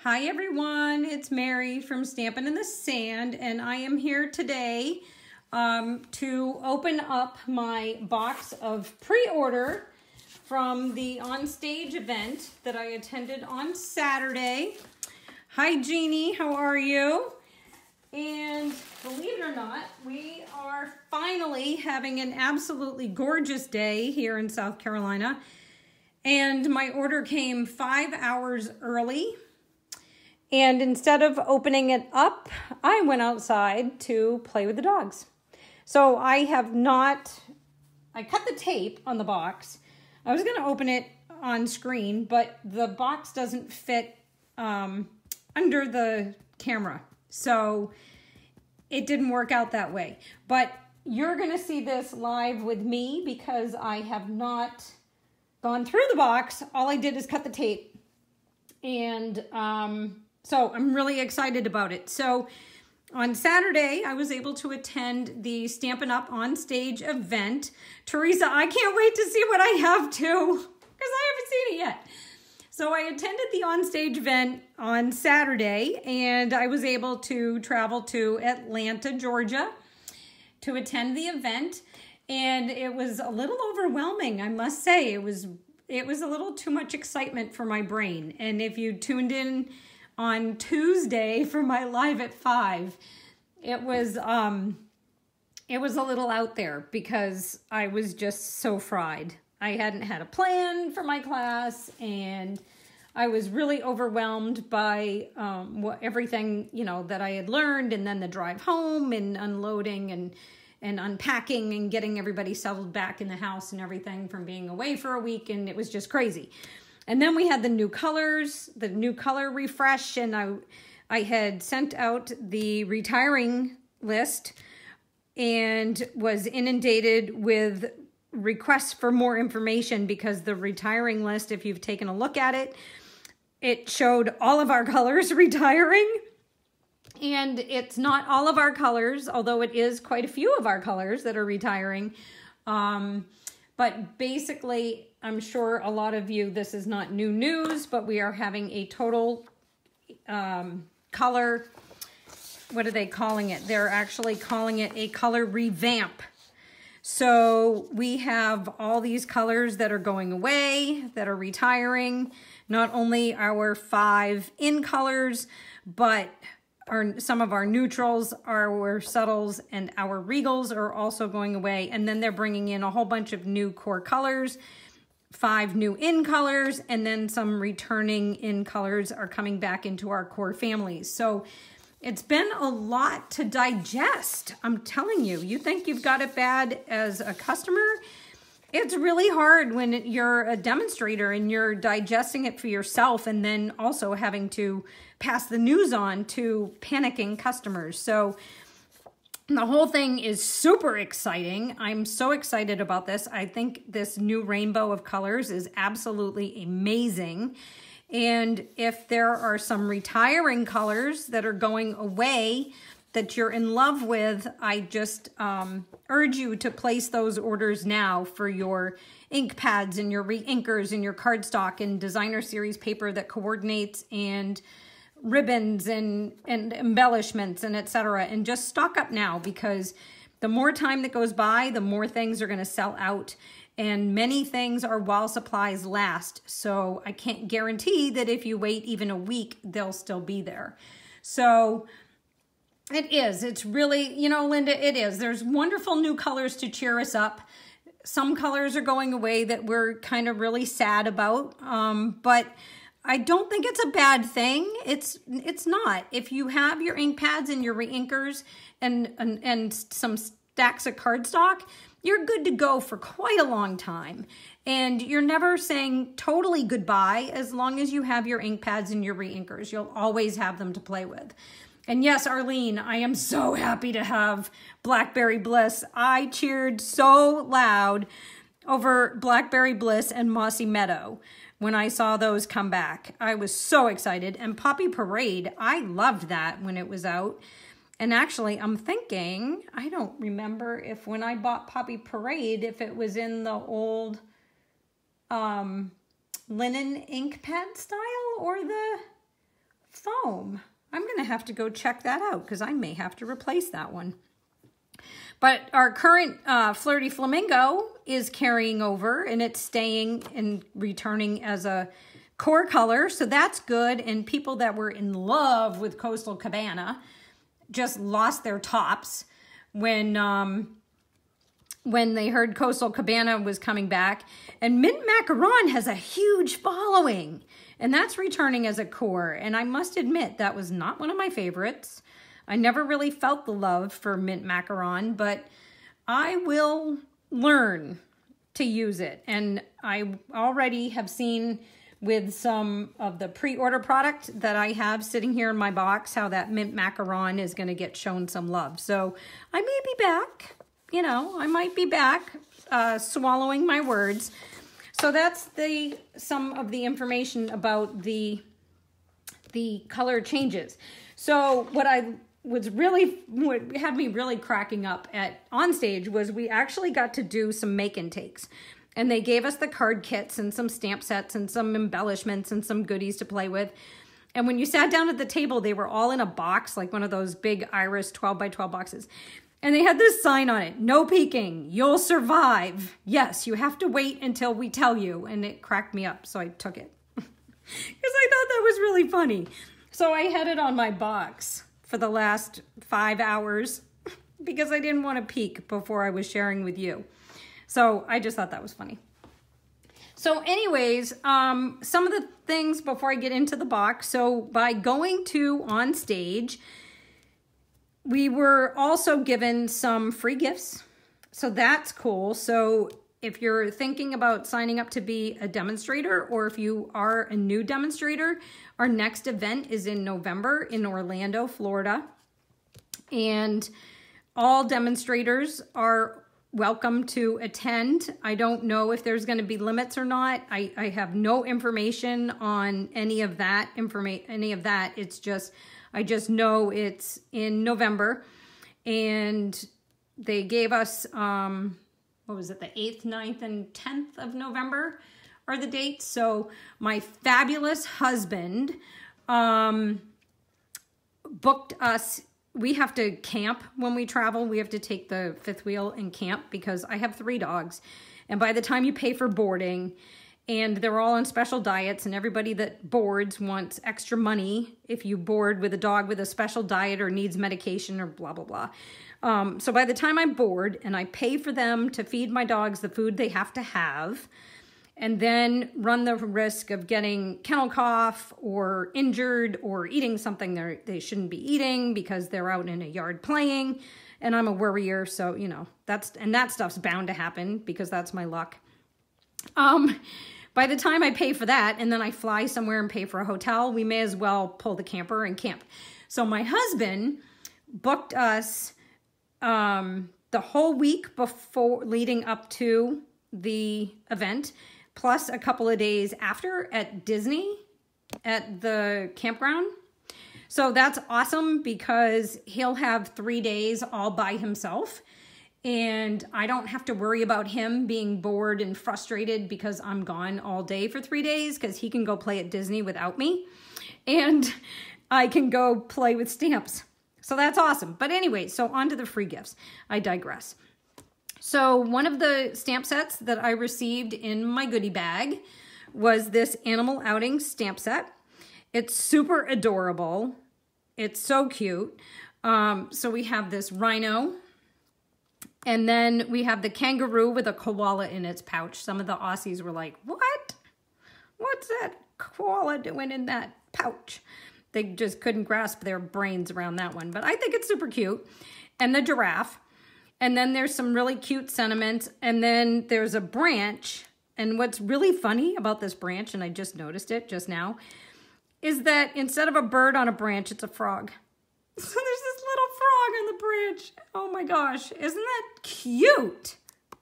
Hi everyone, it's Mary from Stampin' in the Sand, and I am here today to open up my box of pre-order from the on-stage event that I attended on Saturday. Hi Jeannie, how are you? And believe it or not, we are finally having an absolutely gorgeous day here in South Carolina, and my order came 5 hours early. And instead of opening it up, I went outside to play with the dogs. So I cut the tape on the box. I was gonna open it on screen, but the box doesn't fit under the camera. So it didn't work out that way. But you're gonna see this live with me because I have not gone through the box. All I did is cut the tape. And so I'm really excited about it. So on Saturday, I was able to attend the Stampin' Up! On Stage event. Teresa, I can't wait to see what I have too, because I haven't seen it yet. So I attended the on-stage event on Saturday, and I was able to travel to Atlanta, Georgia, to attend the event. And it was a little overwhelming, I must say. It was a little too much excitement for my brain. And if you tuned in on Tuesday for my live at 5, it was a little out there because I was just so fried. I hadn't had a plan for my class, and I was really overwhelmed by everything, that I had learned, and then the drive home and unloading and unpacking and getting everybody settled back in the house and everything from being away for a week, and it was just crazy. And then we had the new colors, the new color refresh, and I had sent out the retiring list and was inundated with requests for more information because the retiring list, if you've taken a look at it, it showed all of our colors retiring. And it's not all of our colors, although it is quite a few of our colors that are retiring. But basically, I'm sure a lot of you, this is not new news, but we are having a total color, what are they calling it? They're actually calling it a color revamp. So we have all these colors that are going away, that are retiring. Not only our 5 in colors, but some of our neutrals, our subtles, and our regals are also going away. And then they're bringing in a whole bunch of new core colors, 5 new in colors, and then some returning in colors are coming back into our core families. So it's been a lot to digest. I'm telling you, you think you've got it bad as a customer? It's really hard when you're a demonstrator and you're digesting it for yourself and then also having to pass the news on to panicking customers. So the whole thing is super exciting. I'm so excited about this. I think this new rainbow of colors is absolutely amazing. And if there are some retiring colors that are going away that you're in love with, I just urge you to place those orders now for your ink pads and your re-inkers and your cardstock and designer series paper that coordinates and ribbons and embellishments and etc. And just stock up now, because the more time that goes by, the more things are going to sell out. And many things are while supplies last. So I can't guarantee that if you wait even a week, they'll still be there. So it's really, Linda, it is. There's wonderful new colors to cheer us up. Some colors are going away that we're kind of really sad about, but I don't think it's a bad thing. It's not. If you have your ink pads and your re-inkers and some stacks of cardstock, you're good to go for quite a long time. And you're never saying totally goodbye as long as you have your ink pads and your re-inkers. You'll always have them to play with. And yes, Arlene, I am so happy to have Blackberry Bliss. I cheered so loud over Blackberry Bliss and Mossy Meadow when I saw those come back. I was so excited. And Poppy Parade, I loved that when it was out. And actually, I'm thinking, I don't remember if when I bought Poppy Parade, if it was in the old linen ink pad style or the foam. I'm going to have to go check that out because I may have to replace that one. But our current Flirty Flamingo is carrying over, and it's staying and returning as a core color, so that's good. And people that were in love with Coastal Cabana just lost their tops when they heard Coastal Cabana was coming back. And Mint Macaron has a huge following, and that's returning as a core. And I must admit, that was not one of my favorites. I never really felt the love for Mint Macaron, but I will learn to use it. And I already have seen with some of the pre-order product that I have sitting here in my box how that Mint Macaron is going to get shown some love. So I may be back, you know, I might be back swallowing my words. So that's some of the information about the color changes. So what had me really cracking up on stage was we actually got to do some make and takes. And they gave us the card kits and some stamp sets and some embellishments and some goodies to play with. And when you sat down at the table, they were all in a box, like one of those big Iris 12 by 12 boxes. And they had this sign on it, no peeking, you'll survive. Yes, you have to wait until we tell you. And it cracked me up, so I took it. Because I thought that was really funny. So I had it on my box for the last 5 hours because I didn't want to peek before I was sharing with you. So I just thought that was funny. So anyways, some of the things before I get into the box. So by going to On Stage, we were also given some free gifts. So that's cool. So if you're thinking about signing up to be a demonstrator, or if you are a new demonstrator, our next event is in November in Orlando, Florida. And all demonstrators are welcome to attend. I don't know if there's going to be limits or not. I have no information on any of that. It's just, I just know it's in November, and they gave us, what was it? The 8th, 9th, and 10th of November are the dates. So my fabulous husband, booked us. We have to camp when we travel. We have to take the fifth wheel and camp because I have 3 dogs. And by the time you pay for boarding, and they're all on special diets, and everybody that boards wants extra money if you board with a dog with a special diet or needs medication or blah, blah, blah. So by the time I'm bored and I pay for them to feed my dogs the food they have to have, and then run the risk of getting kennel cough or injured or eating something they shouldn't be eating because they're out in a yard playing, and I'm a worrier, so, you know, that stuff's bound to happen because that's my luck. By the time I pay for that and then I fly somewhere and pay for a hotel, we may as well pull the camper and camp. So my husband booked us the whole week before, leading up to the event, plus a couple of days after at Disney at the campground. So that's awesome because he'll have 3 days all by himself, and I don't have to worry about him being bored and frustrated because I'm gone all day for 3 days, because he can go play at Disney without me, and I can go play with stamps. So that's awesome. But anyway, so on to the free gifts. I digress. So one of the stamp sets that I received in my goodie bag was this Animal Outing stamp set. It's super adorable. It's so cute. So we have this rhino, and then we have the kangaroo with a koala in its pouch. Some of the Aussies were like, what? What's that koala doing in that pouch? They just couldn't grasp their brains around that one. But I think it's super cute. And the giraffe. And then there's some really cute sentiments. And then there's a branch. And what's really funny about this branch, and I just noticed it just now, is that instead of a bird on a branch, it's a frog. So there's this little frog on the branch. Oh my gosh, isn't that cute?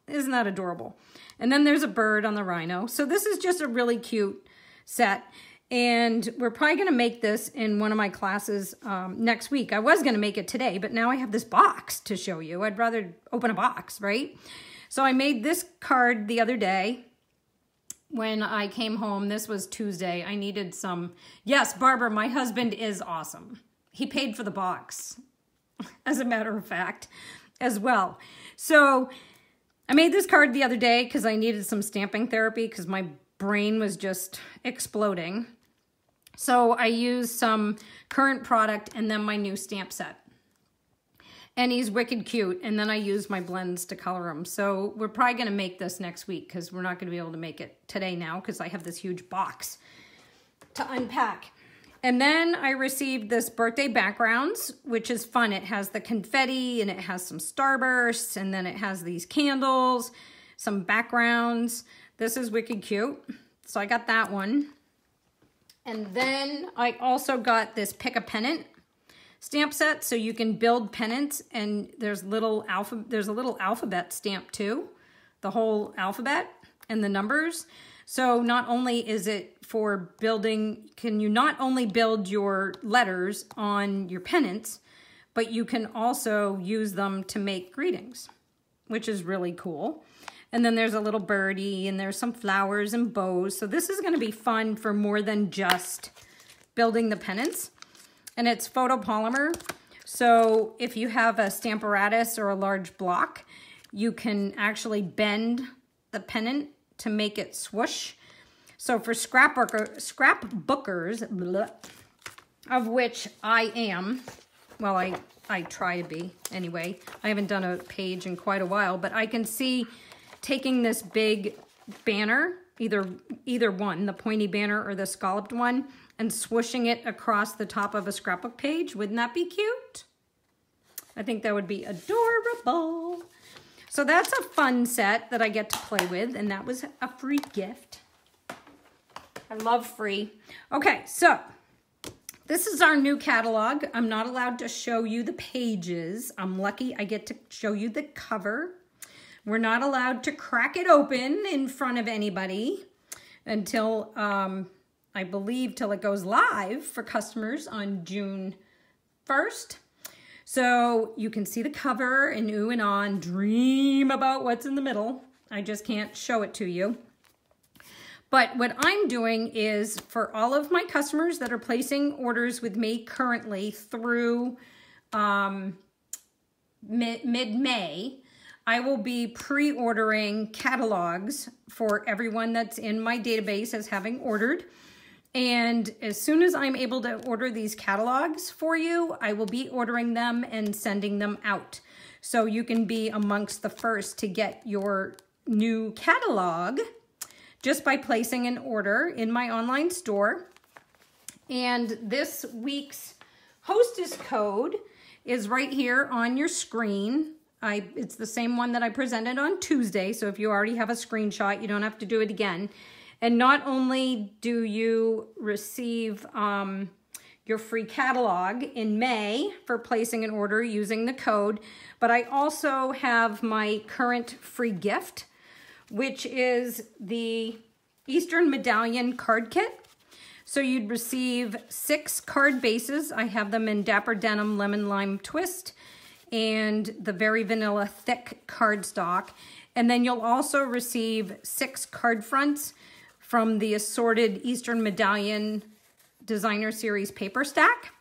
Isn't that adorable? And then there's a bird on the rhino. So this is just a really cute set. And we're probably going to make this in one of my classes next week. I was going to make it today, but now I have this box to show you. I'd rather open a box, right? So I made this card the other day. when I came home. This was Tuesday. I needed some. Yes, Barbara, my husband is awesome. He paid for the box, as a matter of fact, as well. So I made this card the other day because I needed some stamping therapy because my brain was just exploding. So I used some current product and then my new stamp set. And he's wicked cute. And then I used my blends to color him. So we're probably going to make this next week because we're not going to be able to make it today now because I have this huge box to unpack. And then I received this birthday backgrounds, which is fun. It has the confetti and it has some starbursts and then it has these candles, some backgrounds. This is wicked cute. So I got that one. And then I also got this Pick a Pennant stamp set, so you can build pennants, and there's a little alphabet stamp too, the whole alphabet and the numbers. So not only is it for building, can you not only build your letters on your pennants, but you can also use them to make greetings, which is really cool. And then there's a little birdie and there's some flowers and bows. So this is going to be fun for more than just building the pennants. And it's photopolymer. So if you have a Stamparatus or a large block, you can actually bend the pennant to make it swoosh. So for scrapbookers, blah, of which I am, well, I try to be anyway. I haven't done a page in quite a while, but I can see taking this big banner, either one, the pointy banner or the scalloped one, and swooshing it across the top of a scrapbook page. Wouldn't that be cute? I think that would be adorable. So that's a fun set that I get to play with, and that was a free gift. I love free. Okay, so this is our new catalog. I'm not allowed to show you the pages. I'm lucky I get to show you the cover. We're not allowed to crack it open in front of anybody until, I believe, till it goes live for customers on June 1st. So you can see the cover and ooh and ah and dream about what's in the middle. I just can't show it to you. But what I'm doing is for all of my customers that are placing orders with me currently through mid-May, I will be pre-ordering catalogs for everyone that's in my database as having ordered. And as soon as I'm able to order these catalogs for you, I will be ordering them and sending them out. So you can be amongst the first to get your new catalog just by placing an order in my online store. And this week's hostess code is right here on your screen. It's the same one that I presented on Tuesday, so if you already have a screenshot, you don't have to do it again. And not only do you receive your free catalog in May for placing an order using the code, but I also have my current free gift, which is the Eastern Medallion card kit. So you'd receive 6 card bases. I have them in Dapper Denim Lemon Lime Twist and the Very Vanilla Thick cardstock. And then you'll also receive 6 card fronts from the assorted Eastern Medallion Designer Series paper stack.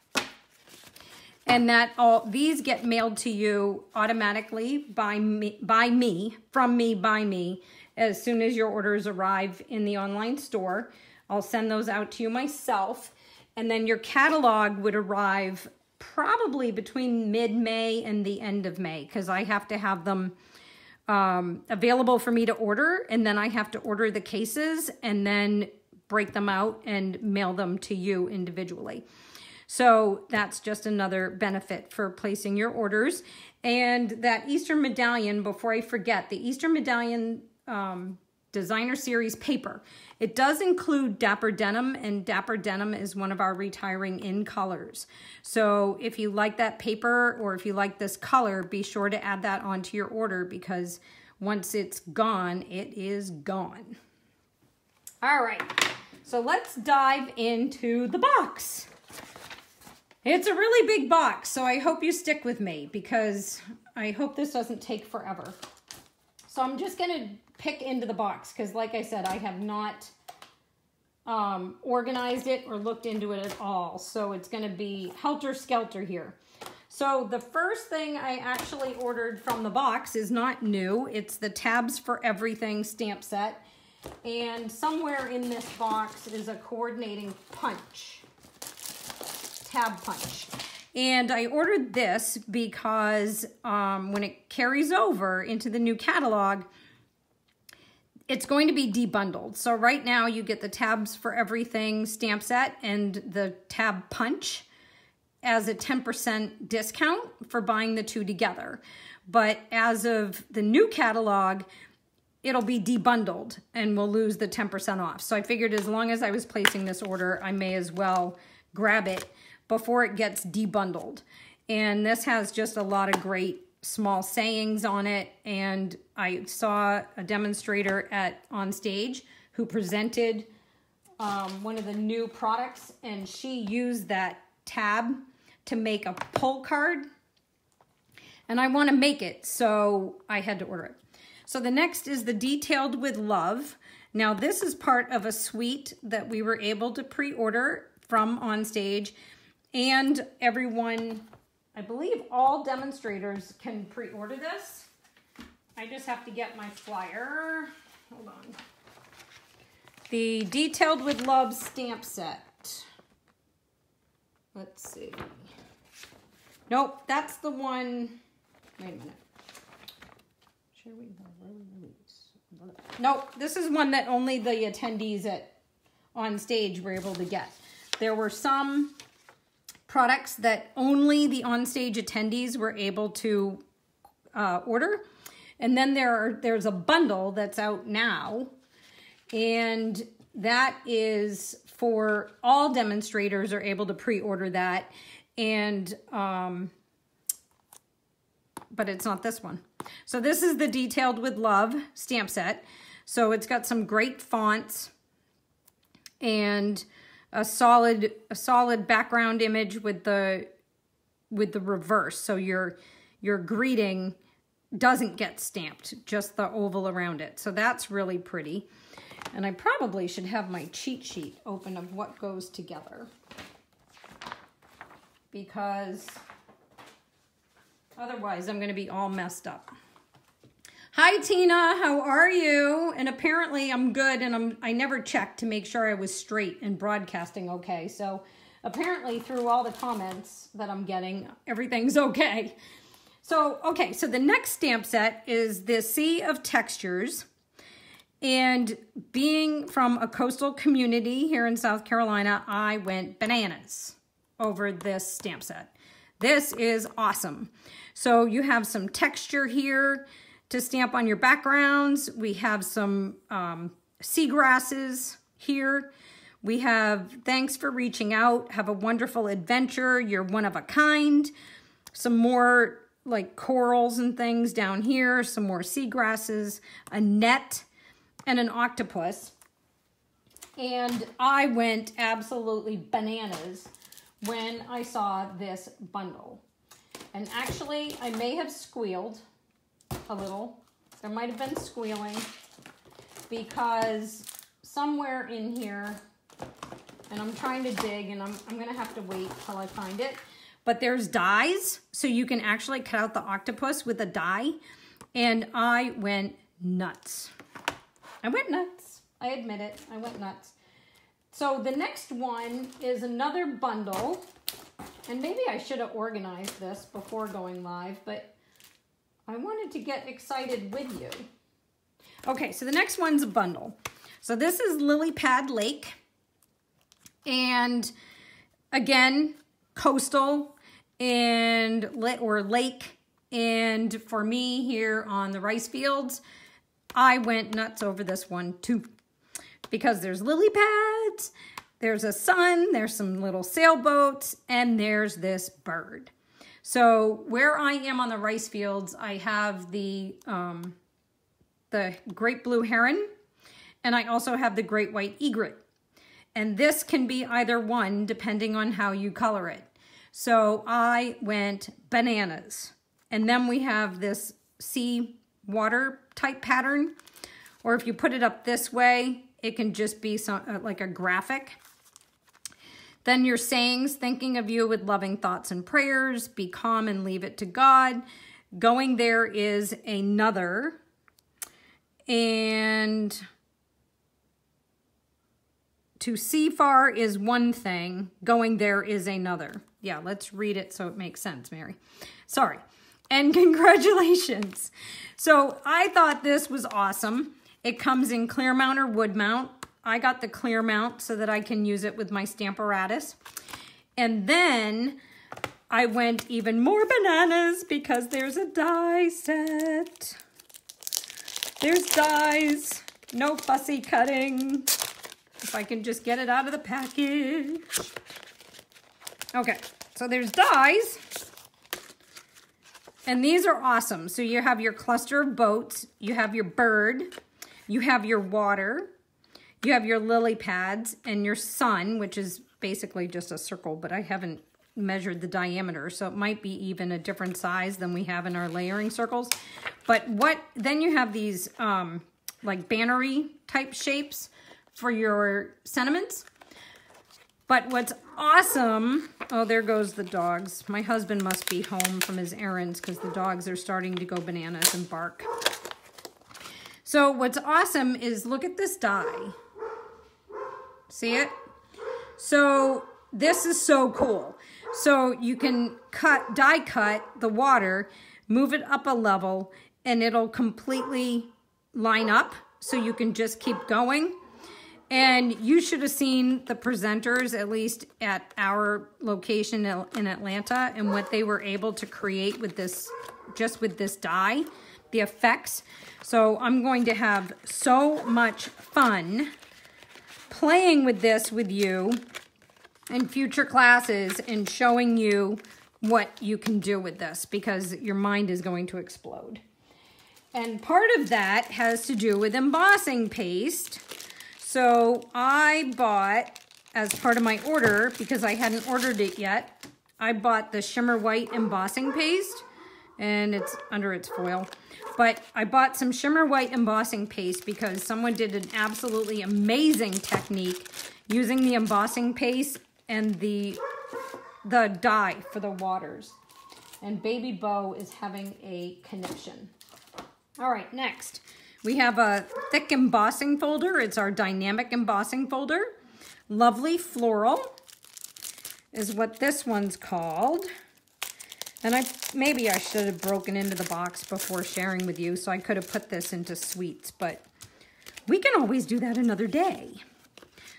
And that these get mailed to you automatically by me, as soon as your orders arrive in the online store. I'll send those out to you myself. And then your catalog would arrive probably between mid-May and the end of May, because I have to have them available for me to order, and then I have to order the cases and then break them out and mail them to you individually. So that's just another benefit for placing your orders. And that Eastern Medallion, before I forget, the Eastern Medallion Designer Series paper, it does include Dapper Denim, and Dapper Denim is one of our retiring in colors. So if you like that paper or if you like this color, be sure to add that onto your order, because once it's gone, it is gone. All right, so let's dive into the box. It's a really big box, so I hope you stick with me, because I hope this doesn't take forever. So I'm just going to pick into the box because, like I said, I have not organized it or looked into it at all. So it's going to be helter-skelter here. So the first thing I actually ordered from the box is not new. It's the Tabs for Everything stamp set. And somewhere in this box is a coordinating punch, tab punch. And I ordered this because when it carries over into the new catalog, it's going to be debundled. So right now you get the Tabs for Everything stamp set and the tab punch as a 10% discount for buying the two together. But as of the new catalog, it'll be debundled and we'll lose the 10% off. So I figured as long as I was placing this order, I may as well grab it before it gets debundled. And this has just a lot of great small sayings on it. And I saw a demonstrator on stage who presented one of the new products, and she used that tab to make a pull card. And I want to make it, so I had to order it. So the next is the Detailed with Love. Now this is part of a suite that we were able to pre-order from OnStage, and everyone, I believe all demonstrators can pre-order this. I just have to get my flyer. Hold on. The Detailed with Love stamp set. Let's see. Nope, that's the one. Wait a minute. Nope, this is one that only the attendees on stage were able to get. There were some products that only the on-stage attendees were able to order. And then there's a bundle that's out now. And that is for all demonstrators are able to pre-order that. And, but it's not this one. So this is the Detailed with Love stamp set. So it's got some great fonts and a solid background image with the reverse. So your greeting doesn't get stamped, just the oval around it. So that's really pretty. And I probably should have my cheat sheet open of what goes together, because otherwise I'm going to be all messed up. Hi Tina, how are you? And apparently I'm good, and I never checked to make sure I was straight and broadcasting okay. So apparently through all the comments that I'm getting, everything's okay. So, okay, so the next stamp set is the Sea of Textures. And being from a coastal community here in South Carolina, I went bananas over this stamp set. This is awesome. So you have some texture here to stamp on your backgrounds. We have some seagrasses here. We have Thanks for Reaching Out, Have a Wonderful Adventure, You're One of a Kind. Some more like corals and things down here, some more seagrasses, a net, and an octopus. And I went absolutely bananas when I saw this bundle. And actually, I may have squealed a little. There might have been squealing, because somewhere in here, and I'm trying to dig, and I'm gonna have to wait till I find it, but there's dies, so you can actually cut out the octopus with a die, and I went nuts. I went nuts. I admit it. I went nuts. So the next one is another bundle, and maybe I should have organized this before going live, but I wanted to get excited with you. Okay, so the next one's a bundle. So this is Lily Pad Lake, and again, coastal and or lake, and for me here on the rice fields, I went nuts over this one too, because there's lily pads, there's a sun, there's some little sailboats, and there's this bird. So where I am on the rice fields, I have the great blue heron, and I also have the great white egret. And this can be either one depending on how you color it. So I went bananas. And then we have this sea water type pattern. Or if you put it up this way, it can just be like a graphic. Then your sayings, thinking of you with loving thoughts and prayers, be calm and leave it to God. Going there is another. And to see far is one thing, going there is another. Yeah, let's read it so it makes sense, Mary. Sorry. And congratulations. So I thought this was awesome. It comes in clear mount or wood mount. I got the clear mount so that I can use it with my Stamparatus. And then I went even more bananas because there's a die set. There's dies. No fussy cutting. If I can just get it out of the package. Okay, so there's dies. And these are awesome. So you have your cluster of boats, you have your bird, you have your water, you have your lily pads, and your sun, which is basically just a circle, but I haven't measured the diameter, so it might be even a different size than we have in our layering circles. But then you have these like bannery type shapes for your sentiments. But what's awesome, oh, there goes the dogs. My husband must be home from his errands because the dogs are starting to go bananas and bark. So what's awesome is look at this die. See it? So this is so cool. So you can die cut the water, move it up a level, and it'll completely line up so you can just keep going. And you should have seen the presenters, at least at our location in Atlanta, and what they were able to create with this, just with this die, the effects. So I'm going to have so much fun playing with this with you in future classes and showing you what you can do with this because your mind is going to explode. And part of that has to do with embossing paste. So I bought, as part of my order, because I hadn't ordered it yet, I bought the Shimmer White embossing paste, and it's under its foil. But I bought some Shimmer White embossing paste because someone did an absolutely amazing technique using the embossing paste and the dye for the waters. And Baby Bo is having a conniption. All right, next. We have a thick embossing folder. It's our dynamic embossing folder. Lovely Floral is what this one's called. And maybe I should have broken into the box before sharing with you, so I could have put this into sweets, but we can always do that another day.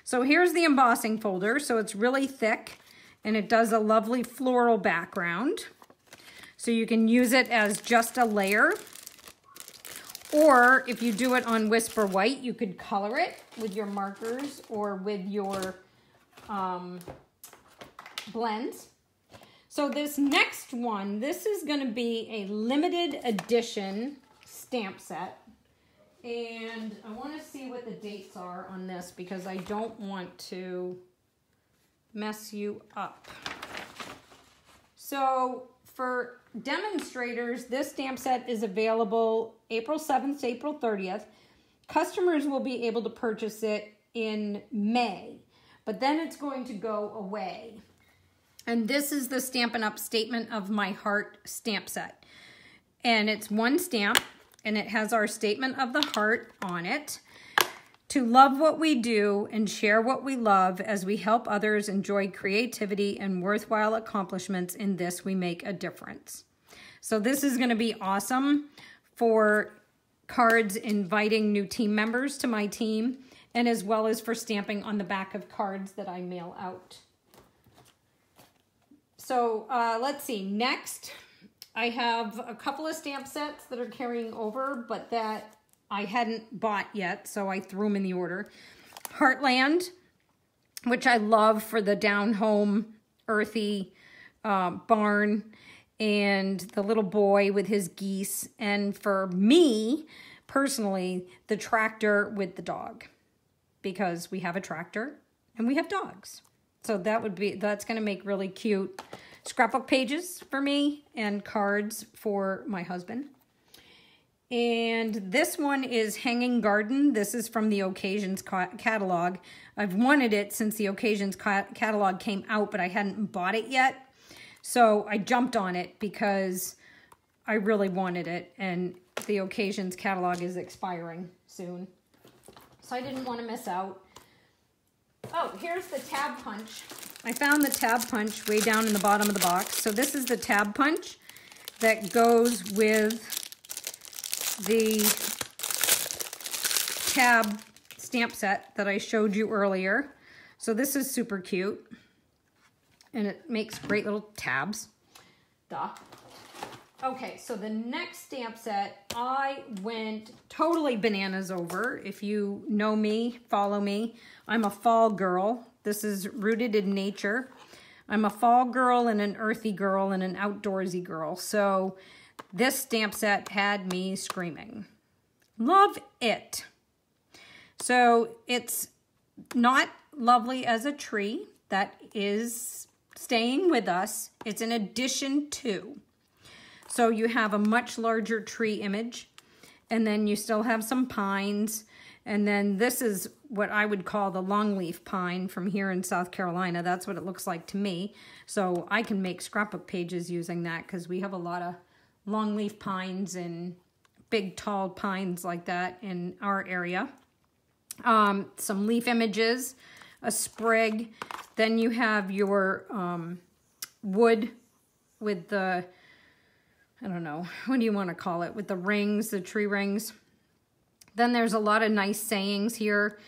So here's the embossing folder. So it's really thick, and it does a lovely floral background. So you can use it as just a layer. Or if you do it on Whisper White, you could color it with your markers or with your blends. So this next one, this is going to be a limited edition stamp set. And I want to see what the dates are on this because I don't want to mess you up. So for demonstrators, this stamp set is available April 7th to April 30th. Customers will be able to purchase it in May, but then it's going to go away. And this is the Stampin' Up! Statement of My Heart stamp set. And it's one stamp, and it has our Statement of the Heart on it. To love what we do and share what we love as we help others enjoy creativity and worthwhile accomplishments, in this we make a difference. So this is going to be awesome for cards inviting new team members to my team, and as well as for stamping on the back of cards that I mail out. So let's see, next I have a couple of stamp sets that are carrying over, but that I hadn't bought yet, so I threw them in the order. Heartland, which I love for the down-home, earthy barn, and the little boy with his geese, and for me, personally, the tractor with the dog, because we have a tractor and we have dogs. So that's going to make really cute scrapbook pages for me and cards for my husband. And this one is Hanging Garden. This is from the Occasions catalog. I've wanted it since the Occasions catalog came out, but I hadn't bought it yet. So I jumped on it because I really wanted it, and the Occasions catalog is expiring soon. So I didn't want to miss out. Oh, here's the tab punch. I found the tab punch way down in the bottom of the box. So this is the tab punch that goes with the tab stamp set that I showed you earlier. So this is super cute, and it makes great little tabs. Duh. Okay, so the next stamp set I went totally bananas over. If you know me, follow me, I'm a fall girl. This is Rooted in Nature. I'm a fall girl and an earthy girl and an outdoorsy girl. So this stamp set had me screaming. Love it. So it's not lovely as a tree. That is staying with us. It's an addition to. So you have a much larger tree image, and then you still have some pines, and then this is what I would call the longleaf pine from here in South Carolina. That's what it looks like to me. So I can make scrapbook pages using that because we have a lot of longleaf pines and big tall pines like that in our area. Some leaf images, a sprig, then you have your wood with the, I don't know, what do you want to call it? With the rings, the tree rings. Then there's a lot of nice sayings here.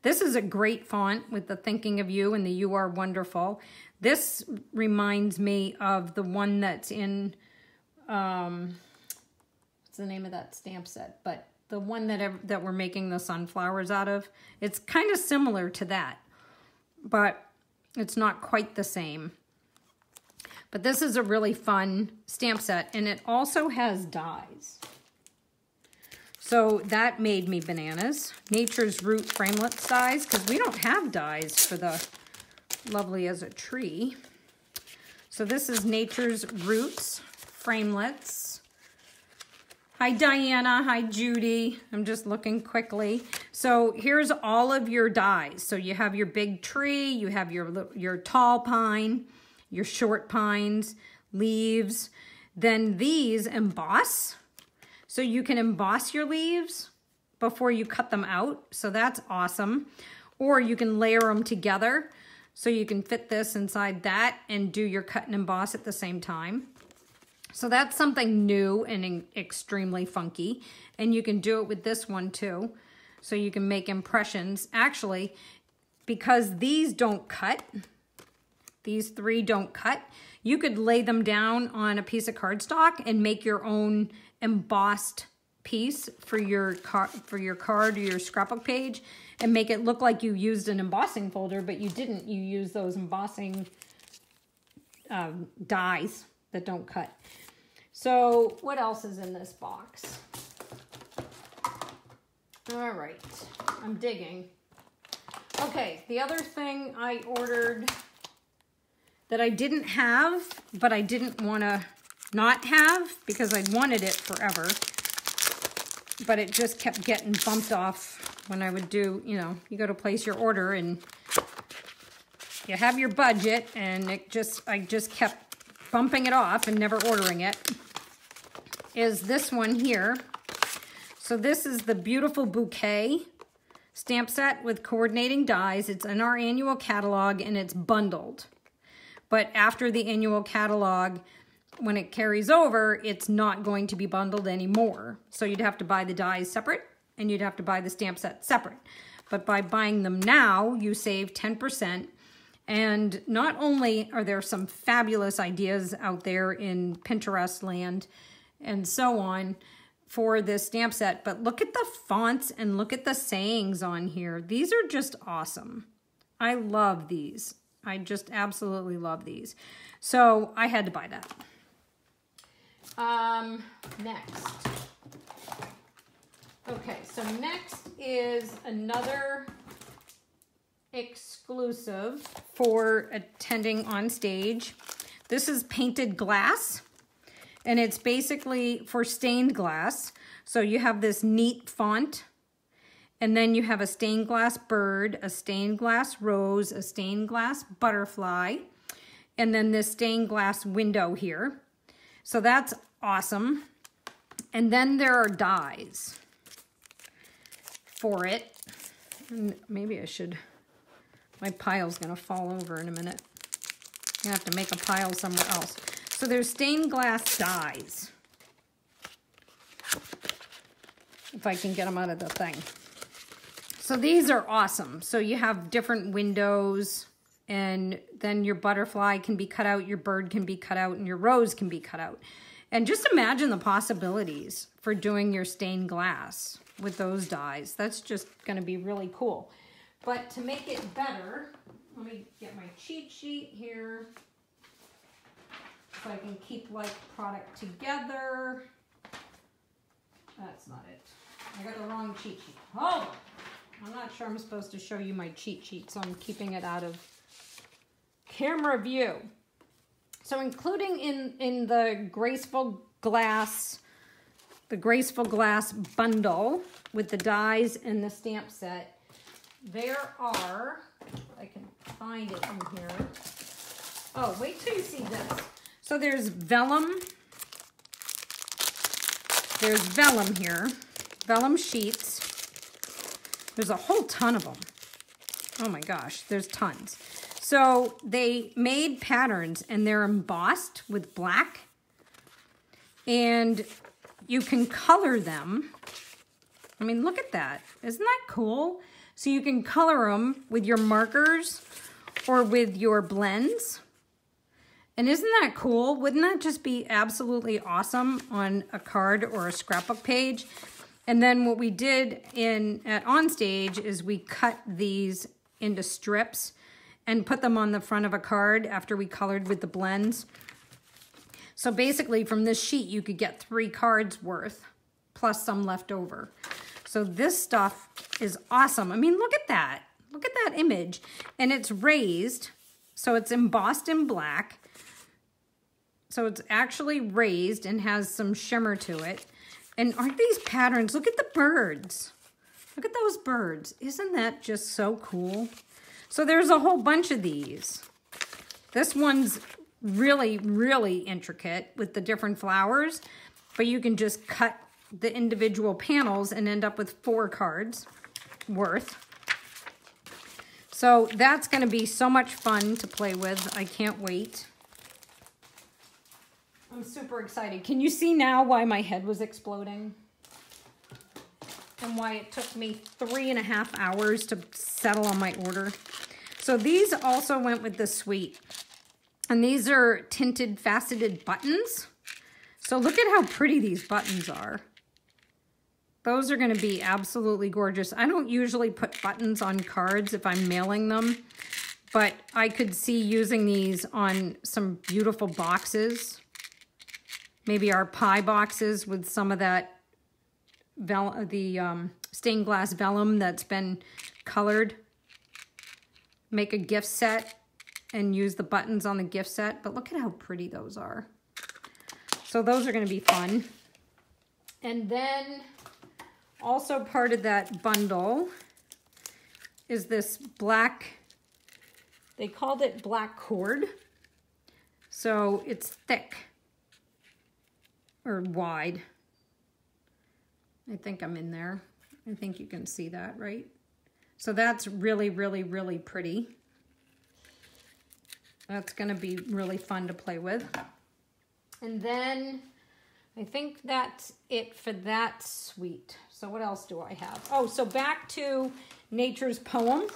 This is a great font with the Thinking of You and the You Are Wonderful. This reminds me of the one that's in, what's the name of that stamp set? But the one that we're making the sunflowers out of. It's kind of similar to that, but it's not quite the same. But this is a really fun stamp set, and it also has dies. So that made me bananas. Nature's Root framelit size, because we don't have dies for the Lovely as a Tree. So this is Nature's Roots framelets. Hi, Diana. Hi, Judy. I'm just looking quickly. So here's all of your dies. So you have your big tree, you have your tall pine, your short pines, leaves. Then these emboss. So you can emboss your leaves before you cut them out. So that's awesome. Or you can layer them together. So you can fit this inside that and do your cut and emboss at the same time. So that's something new and extremely funky. And you can do it with this one too. So you can make impressions. Actually, because these don't cut, these three don't cut, you could lay them down on a piece of cardstock and make your own embossed piece for your card or your scrapbook page and make it look like you used an embossing folder, but you didn't. You used those embossing dies that don't cut. So what else is in this box? All right, I'm digging. Okay, the other thing I ordered that I didn't have, but I didn't want to not have because I wanted it forever, but it just kept getting bumped off when I would do, you know, you go to place your order and you have your budget, and I just kept bumping it off and never ordering it, is this one here. So this is the beautiful Bouquet stamp set with coordinating dies. It's in our annual catalog and it's bundled. But after the annual catalog, when it carries over, it's not going to be bundled anymore. So you'd have to buy the dies separate and you'd have to buy the stamp set separate. But by buying them now, you save 10%. And not only are there some fabulous ideas out there in Pinterest land and so on for this stamp set, but look at the fonts and look at the sayings on here. These are just awesome. I love these. I just absolutely love these. So I had to buy that. Next. Okay, so next is another exclusive for attending on stage. This is painted glass, And it's basically for stained glass. So you have this neat font, and then you have a stained glass bird, a stained glass rose, a stained glass butterfly, and then this stained glass window here. So that's awesome. And then there are dies for it. And maybe I should, my pile's gonna fall over in a minute. I have to make a pile somewhere else. So there's stained glass dies. If I can get them out of the thing. So these are awesome. So you have different windows, and then your butterfly can be cut out, your bird can be cut out, and your rose can be cut out. And just imagine the possibilities for doing your stained glass with those dies. That's just gonna be really cool. But to make it better, let me get my cheat sheet here so I can keep like product together. That's not it. I got the wrong cheat sheet. Oh, I'm not sure I'm supposed to show you my cheat sheet, so I'm keeping it out of camera view. So including in the Graceful glass bundle with the dies and the stamp set, there are, if I can find it in here. Oh, wait till you see this. So there's vellum. There's vellum here, vellum sheets. There's a whole ton of them. Oh my gosh, there's tons. So they made patterns and they're embossed with black, and you can color them. I mean, look at that. Isn't that cool? So you can color them with your markers or with your blends. And isn't that cool? Wouldn't that just be absolutely awesome on a card or a scrapbook page? And then what we did at Onstage is we cut these into strips and put them on the front of a card after we colored with the blends. So basically from this sheet, you could get 3 cards worth plus some left over. So this stuff is awesome. I mean, look at that. Look at that image. And it's raised, so it's embossed in black. So it's actually raised and has some shimmer to it. And aren't these patterns, look at the birds. Look at those birds. Isn't that just so cool? So there's a whole bunch of these. This one's really, really intricate with the different flowers, but you can just cut the individual panels and end up with 4 cards worth. So that's gonna be so much fun to play with. I can't wait. I'm super excited. Can you see now why my head was exploding? And why it took me 3.5 hours to settle on my order. So these also went with the suite. And these are tinted faceted buttons. So look at how pretty these buttons are. Those are going to be absolutely gorgeous. I don't usually put buttons on cards if I'm mailing them, but I could see using these on some beautiful boxes. Maybe our pie boxes with some of that stained glass vellum that's been colored. Make a gift set and use the buttons on the gift set. But look at how pretty those are. So those are going to be fun. And then also part of that bundle is this black, they called it black cord. So it's thick or wide. I think I'm in there. I think you can see that, right? So that's really, really, really pretty. That's gonna be really fun to play with. And then I think that's it for that suite. So what else do I have? Oh, so back to Nature's Poem.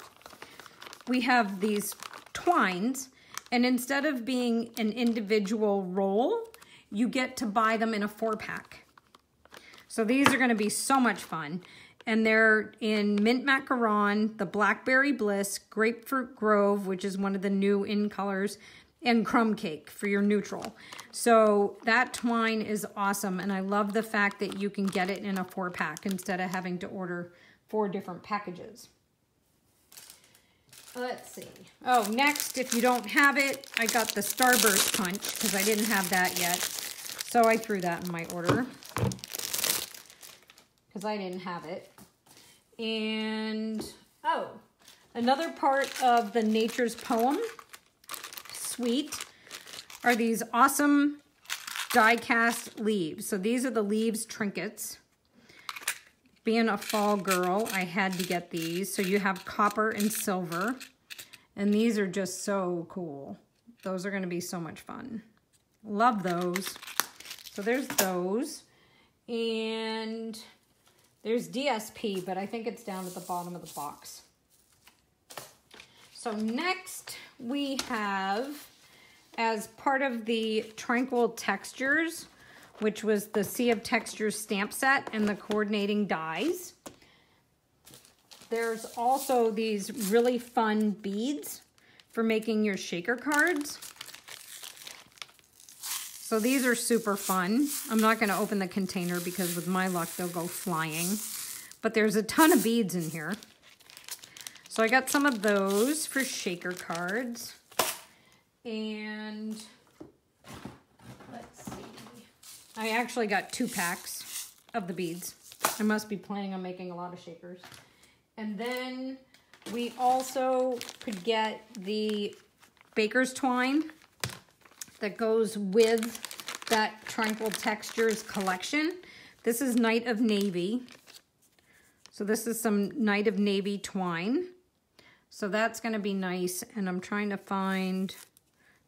We have these twines, and instead of being an individual roll, you get to buy them in a 4-pack. So these are gonna be so much fun. And they're in Mint Macaron, the Blackberry Bliss, Grapefruit Grove, which is one of the new in colors, and Crumb Cake for your neutral. So that twine is awesome. And I love the fact that you can get it in a 4-pack instead of having to order 4 different packages. Let's see. Oh, next, if you don't have it, I got the Starburst punch because I didn't have that yet. So I threw that in my order because I didn't have it. And, oh, another part of the Nature's Poem suite are these awesome die-cast leaves. So these are the leaves trinkets. Being a fall girl, I had to get these. So you have copper and silver. And these are just so cool. Those are going to be so much fun. Love those. So there's those. And there's DSP, but I think it's down at the bottom of the box. So next we have, as part of the Tranquil Textures, which was the Sea of Textures stamp set and the coordinating dies, there's also these really fun beads for making your shaker cards. So these are super fun. I'm not going to open the container because with my luck they'll go flying. But there's a ton of beads in here. So I got some of those for shaker cards. And let's see. I actually got 2 packs of the beads. I must be planning on making a lot of shakers. And then we also could get the baker's twine that goes with that Tranquil Textures collection. This is Night of Navy. So this is some Night of Navy twine. So that's going to be nice. And I'm trying to find,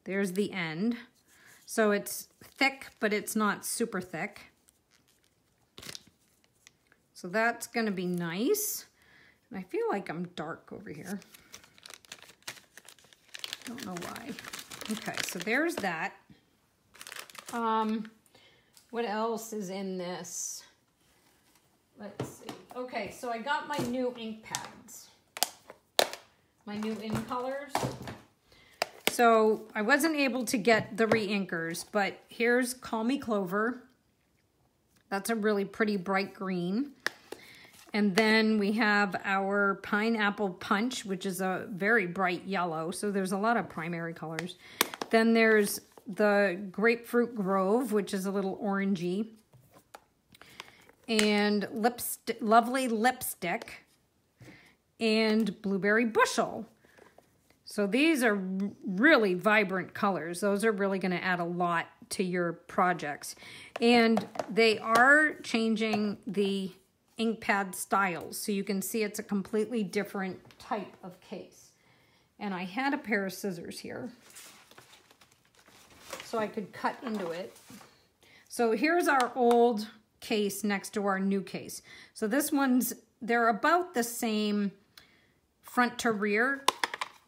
there's the end. So it's thick, but it's not super thick. So that's going to be nice. And I feel like I'm dark over here. Don't know why. Okay, so there's that. What else is in this? Let's see. Okay, so I got my new ink pads. My new ink colors. So I wasn't able to get the re-inkers, but here's Call Me Clover. That's a really pretty bright green. And then we have our Pineapple Punch, which is a very bright yellow. So there's a lot of primary colors. Then there's the Grapefruit Grove, which is a little orangey. And Lovely Lipstick. And Blueberry Bushel. So these are really vibrant colors. Those are really going to add a lot to your projects. And they are changing the ink pad styles. So you can see it's a completely different type of case. And I had a pair of scissors here so I could cut into it. So here's our old case next to our new case. So this one's, they're about the same front to rear,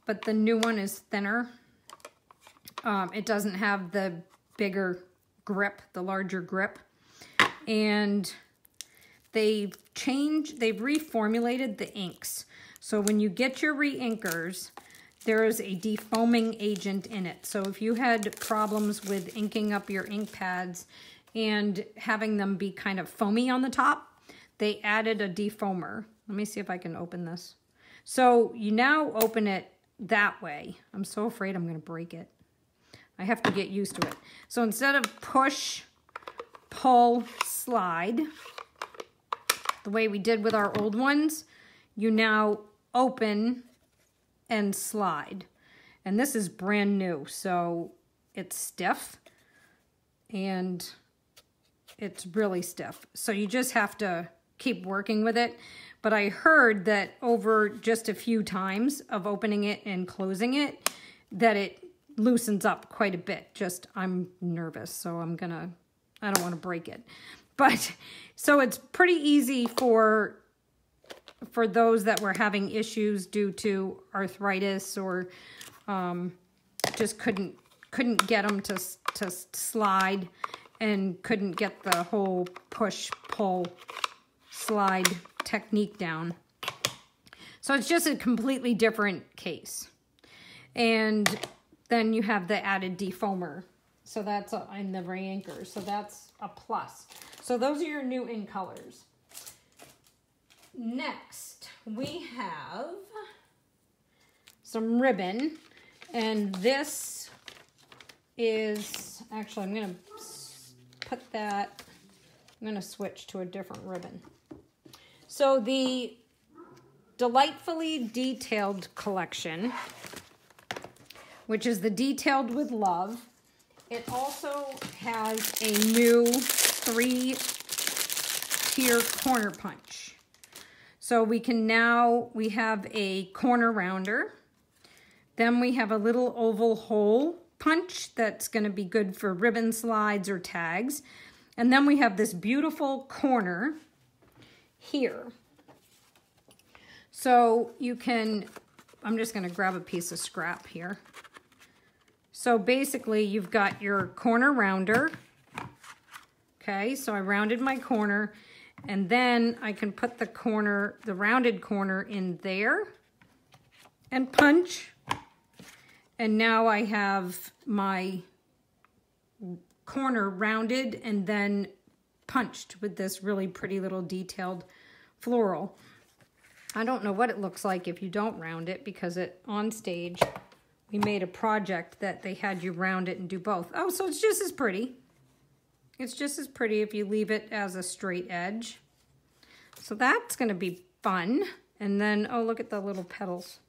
but the new one is thinner. It doesn't have the bigger grip, the larger grip. And they've reformulated the inks. So when you get your re-inkers, there is a defoaming agent in it. So if you had problems with inking up your ink pads and having them be kind of foamy on the top, they added a defoamer. Let me see if I can open this. So you now open it that way. I'm so afraid I'm going to break it. I have to get used to it. So instead of push, pull, slide, the way we did with our old ones, you now open and slide. And this is brand new, so it's stiff and it's really stiff. So you just have to keep working with it. But I heard that over just a few times of opening it and closing it, that it loosens up quite a bit. Just, I'm nervous, so I don't want to break it. But, so it's pretty easy for those that were having issues due to arthritis or just couldn't get them to slide and couldn't get the whole push, pull, slide technique down. So it's just a completely different case. And then you have the added defoamer. So that's in the re-inker. So that's a plus. So those are your new ink colors. Next, we have some ribbon. And this is, actually I'm going to put that, I'm going to switch to a different ribbon. So the Delightfully Detailed collection, which is the Detailed with Love, it also has a new 3-tier corner punch. So we have a corner rounder. Then we have a little oval hole punch that's going to be good for ribbon slides or tags. And then we have this beautiful corner here. So you can, I'm just going to grab a piece of scrap here. So basically you've got your corner rounder. Okay, so I rounded my corner, and then I can put the corner, the rounded corner in there and punch. And now I have my corner rounded and then punched with this really pretty little detailed floral. I don't know what it looks like if you don't round it, because on stage we made a project that they had you round it and do both. Oh, so it's just as pretty. It's just as pretty if you leave it as a straight edge. So that's going to be fun. And then, oh, look at the little petals.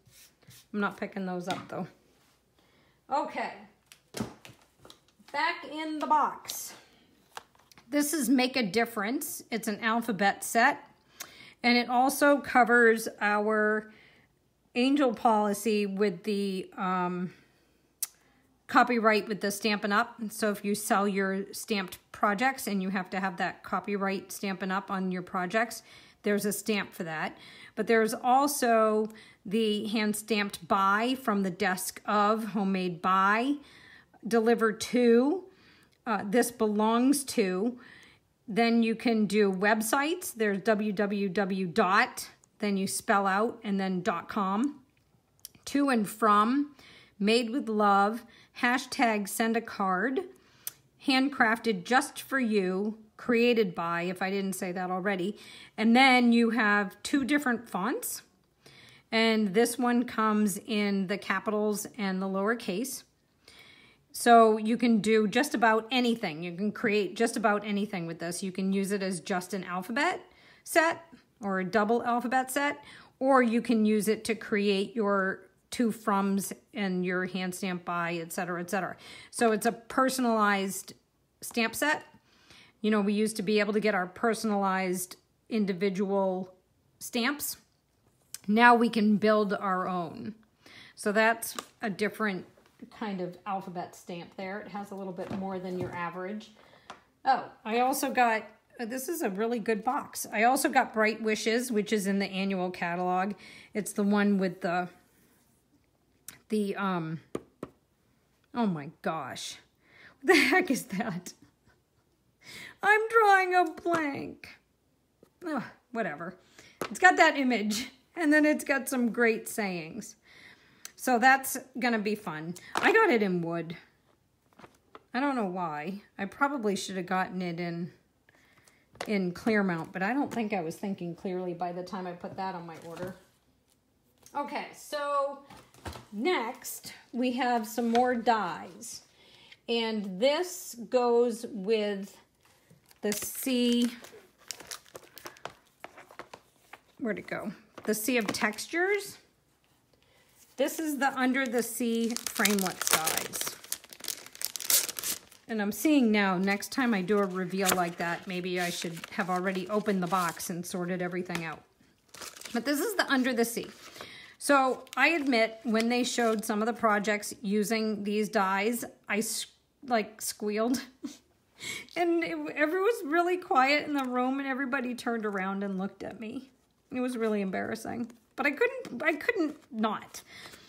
I'm not picking those up though. Okay, back in the box. This is Make a Difference. It's an alphabet set, and it also covers our angel policy with the copyright with the Stampin' Up. So if you sell your stamped projects and you have to have that copyright Stampin' Up on your projects, there's a stamp for that. But there's also the hand stamped by from the desk of, homemade by, deliver to, this belongs to. Then you can do websites. There's www. Then you spell out and then .com. To and from, made with love, hashtag send a card, handcrafted just for you, created by, if I didn't say that already. And then you have 2 different fonts. And this one comes in the capitals and the lowercase. So you can do just about anything. You can create just about anything with this. You can use it as just an alphabet set or a double alphabet set, or you can use it to create your 2 froms and your hand stamp by, etc., etc. So it's a personalized stamp set. You know, we used to be able to get our personalized individual stamps. Now we can build our own. So that's a different kind of alphabet stamp there. It has a little bit more than your average. Oh, I also got, this is a really good box. I also got Bright Wishes, which is in the annual catalog. It's the one with the oh my gosh. What the heck is that? I'm drawing a blank. Oh, whatever. It's got that image, and then it's got some great sayings. So that's gonna be fun. I got it in wood. I don't know why. I probably should have gotten it in Clearmount, but I don't think I was thinking clearly by the time I put that on my order. Okay, so next we have some more dies. And this goes with the Sea, where'd it go? The Sea of Textures. This is the Under the Sea framelits dies. And I'm seeing now, next time I do a reveal like that, maybe I should have already opened the box and sorted everything out. But this is the Under the Sea. So I admit, when they showed some of the projects using these dies, I like squealed. And everyone was really quiet in the room, and everybody turned around and looked at me. It was really embarrassing, but I couldn't not.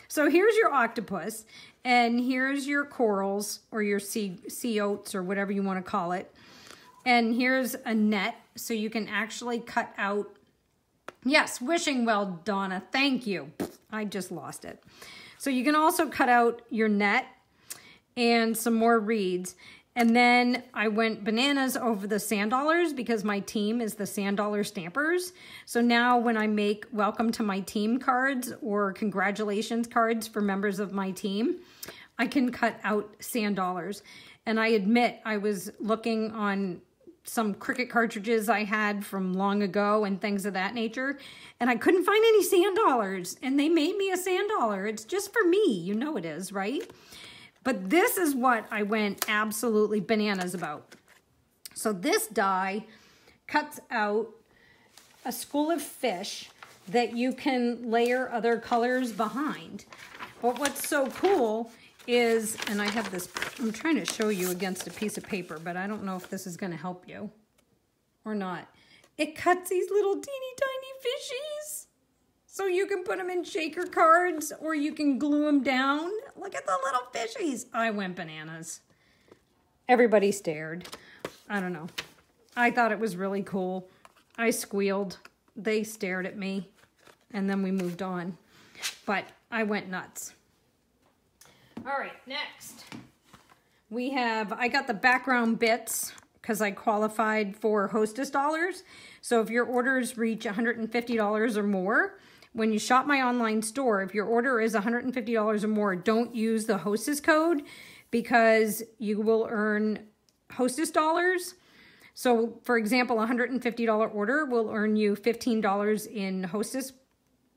So here's your octopus, and here's your corals, or your sea oats, or whatever you want to call it. And here's a net, so you can actually cut out. Yes, wishing well, Donna. Thank you. I just lost it. So you can also cut out your net and some more reeds. And then I went bananas over the sand dollars because my team is the sand dollar stampers. So now when I make welcome to my team cards or congratulations cards for members of my team, I can cut out sand dollars. And I admit I was looking on some Cricut cartridges I had from long ago and things of that nature, and I couldn't find any sand dollars, and they made me a sand dollar. It's just for me, you know it is, right? But this is what I went absolutely bananas about. So this die cuts out a school of fish that you can layer other colors behind. But what's so cool is, and I have this, I'm trying to show you against a piece of paper, but I don't know if this is going to help you or not. It cuts these little teeny tiny fishies. So you can put them in shaker cards or you can glue them down. Look at the little fishies. I went bananas. Everybody stared. I don't know. I thought it was really cool. I squealed. They stared at me. And then we moved on. But I went nuts. All right, next. I got the background bits because I qualified for hostess dollars. So if your orders reach $150 or more, when you shop my online store, if your order is $150 or more, don't use the hostess code because you will earn hostess dollars. So for example, a $150 order will earn you $15 in hostess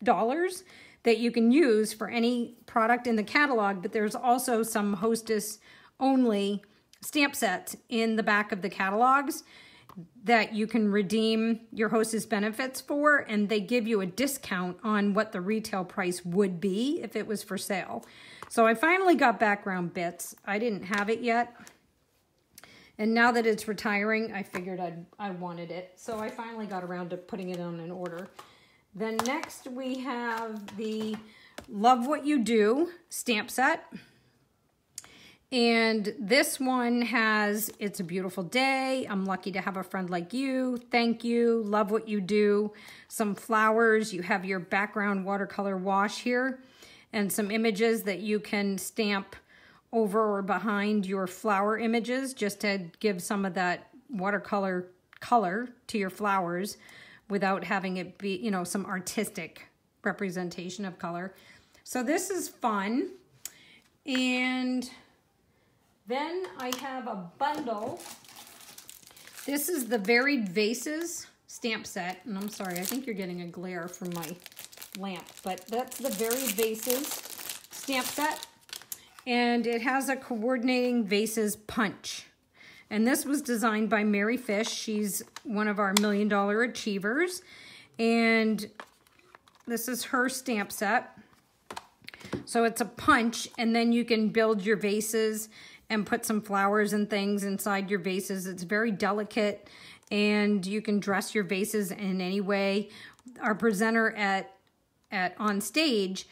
dollars that you can use for any product in the catalog, but there's also some hostess only stamp sets in the back of the catalogs that you can redeem your hostess benefits for, and they give you a discount on what the retail price would be if it was for sale. So I finally got background bits. I didn't have it yet. And now that it's retiring, I figured I wanted it. So I finally got around to putting it on an order. Then next we have the Love What You Do stamp set. And this one has, it's a beautiful day, I'm lucky to have a friend like you, thank you, love what you do, some flowers, you have your background watercolor wash here, and some images that you can stamp over or behind your flower images just to give some of that watercolor color to your flowers without having it be, you know, some artistic representation of color. So this is fun. And then I have a bundle. This is the Varied Vases stamp set. And I'm sorry, I think you're getting a glare from my lamp, but that's the Varied Vases stamp set. And it has a coordinating vases punch. And this was designed by Mary Fish. She's one of our $1 Million Achievers. And this is her stamp set. So it's a punch, and then you can build your vases and put some flowers and things inside your vases. It's very delicate, and you can dress your vases in any way. Our presenter on stage,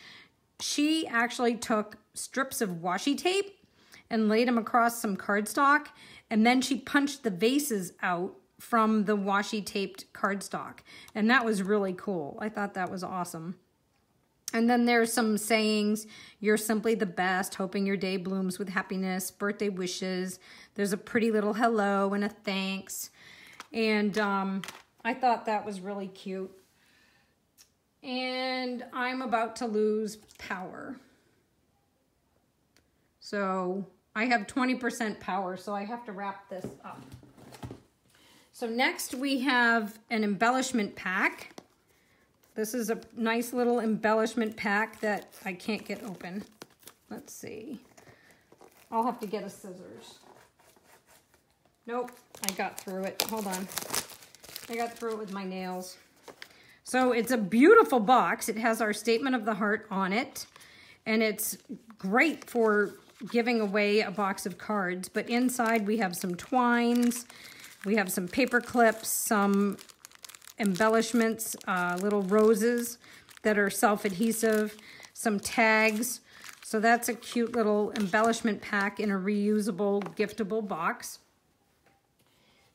she actually took strips of washi tape and laid them across some cardstock, and then she punched the vases out from the washi taped cardstock. And that was really cool. I thought that was awesome. And then there's some sayings. You're simply the best, hoping your day blooms with happiness, birthday wishes. There's a pretty little hello and a thanks. And I thought that was really cute. And I'm about to lose power. So I have 20% power, so I have to wrap this up. So next we have an embellishment pack. This is a nice little embellishment pack that I can't get open. Let's see. I'll have to get a scissors. Nope, I got through it. Hold on. I got through it with my nails. So it's a beautiful box. It has our Statement of the Heart on it. And it's great for giving away a box of cards. But inside we have some twines. We have some paper clips, some embellishments, little roses that are self-adhesive, some tags. So that's a cute little embellishment pack in a reusable, giftable box.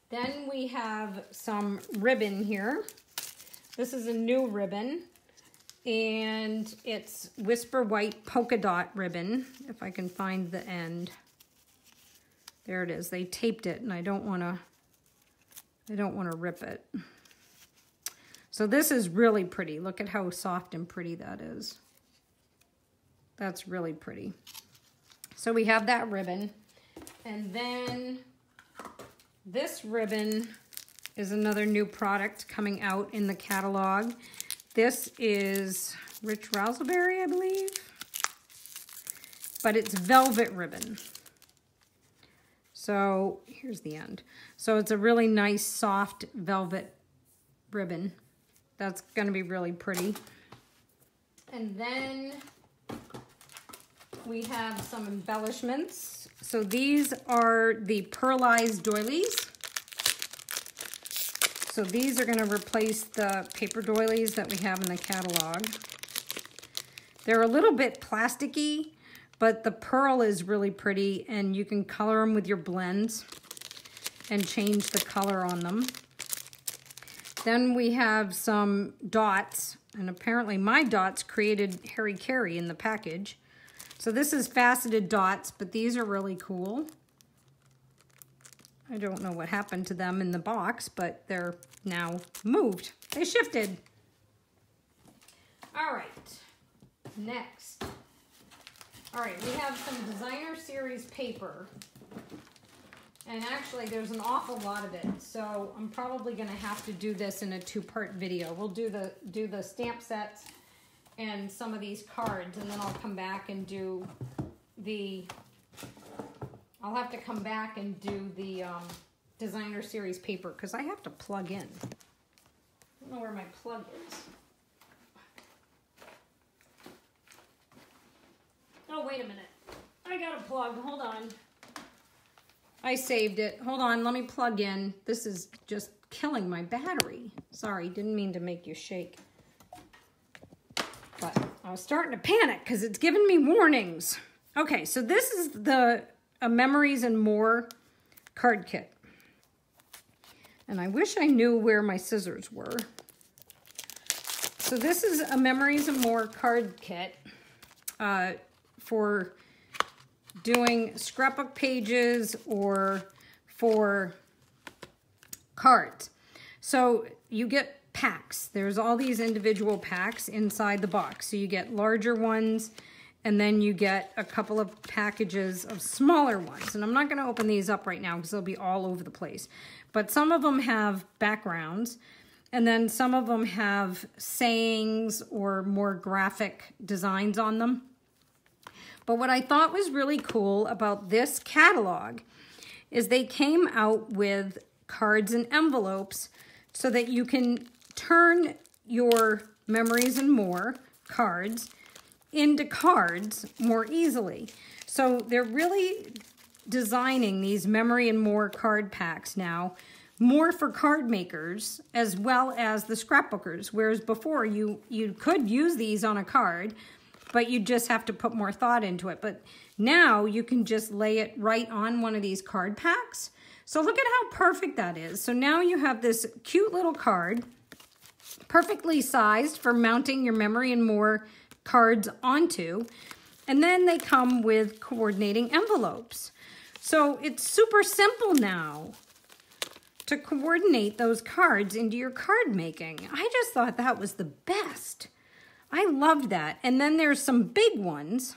Then we have some ribbon here. This is a new ribbon, and it's Whisper White polka dot ribbon, if I can find the end. There it is. They taped it, and I don't want to rip it. So this is really pretty. Look at how soft and pretty that is. That's really pretty. So we have that ribbon. And then this ribbon is another new product coming out in the catalog. This is Rich Raspberry, I believe. But it's velvet ribbon. So here's the end. So it's a really nice soft velvet ribbon. That's going to be really pretty. And then we have some embellishments. So these are the pearlized doilies. So these are going to replace the paper doilies that we have in the catalog. They're a little bit plasticky, but the pearl is really pretty, and you can color them with your blends and change the color on them. Then we have some dots, and apparently my dots created Harry Carey in the package. So this is faceted dots, but these are really cool. I don't know what happened to them in the box, but they're now moved. They shifted. All right, next. All right, we have some designer series paper. And actually there's an awful lot of it. So I'm probably gonna have to do this in a two-part video. We'll do the stamp sets and some of these cards, and then I'll come back and do the, I'll have to come back and do the designer series paper because I have to plug in. I don't know where my plug is. Oh, wait a minute. I got a plug, hold on. I saved it. Hold on, let me plug in. This is just killing my battery. Sorry, didn't mean to make you shake. But I was starting to panic because it's giving me warnings. Okay, so this is the Memories and More card kit. And I wish I knew where my scissors were. So this is a Memories and More card kit for doing scrapbook pages or for cards. So you get packs. There's all these individual packs inside the box. So you get larger ones, and then you get a couple of packages of smaller ones. And I'm not going to open these up right now because they'll be all over the place. But some of them have backgrounds, and then some of them have sayings or more graphic designs on them. But what I thought was really cool about this catalog is they came out with cards and envelopes so that you can turn your Memories and More cards into cards more easily. So they're really designing these Memory and More card packs now more for card makers as well as the scrapbookers, whereas before you could use these on a card, but you just have to put more thought into it. But now you can just lay it right on one of these card packs. So look at how perfect that is. So now you have this cute little card, perfectly sized for mounting your Memory and More cards onto. And then they come with coordinating envelopes. So it's super simple now to coordinate those cards into your card making. I just thought that was the best. I loved that. And then there's some big ones.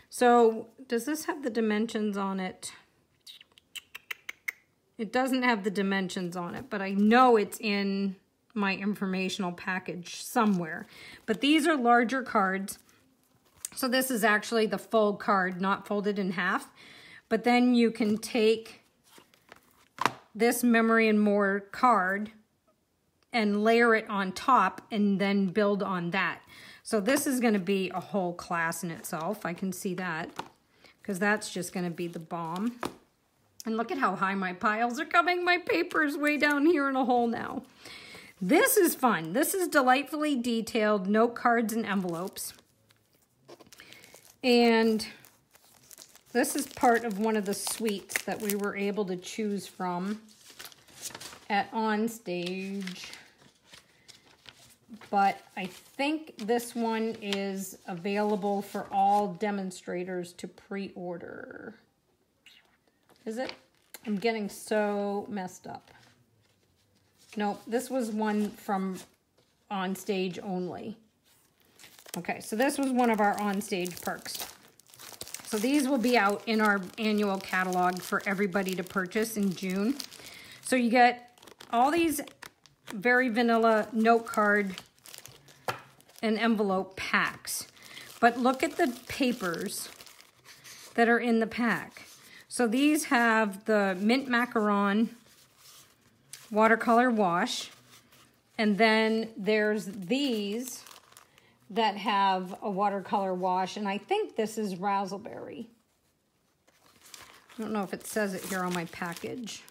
So does this have the dimensions on it? It doesn't have the dimensions on it, but I know it's in my informational package somewhere. But these are larger cards. So this is actually the full card, not folded in half. But then you can take this Memory and More card and layer it on top and then build on that. So this is going to be a whole class in itself. I can see that because that's just going to be the bomb. And look at how high my piles are coming. My paper is way down here in a hole now. This is fun. This is delightfully detailed note cards and envelopes. And this is part of one of the suites that we were able to choose from at Onstage. But I think this one is available for all demonstrators to pre-order. Is it? I'm getting so messed up. Nope, this was one from Onstage only. Okay, so this was one of our Onstage perks. So these will be out in our annual catalog for everybody to purchase in June. So you get all these very vanilla note card and envelope packs. But look at the papers that are in the pack. So these have the mint macaron watercolor wash. And then there's these that have a watercolor wash. And I think this is raspberry. I don't know if it says it here on my package.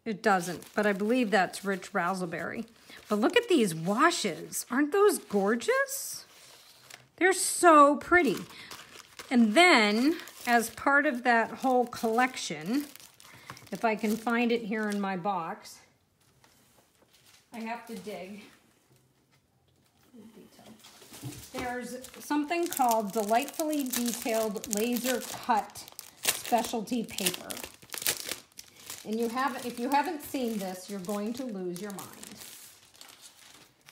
It doesn't, but I believe that's rich raspberry. But look at these washes. Aren't those gorgeous? They're so pretty. And then, as part of that whole collection, if I can find it here in my box, I have to dig. There's something called Delightfully Detailed Laser Cut Specialty Paper. And if you haven't seen this, you're going to lose your mind.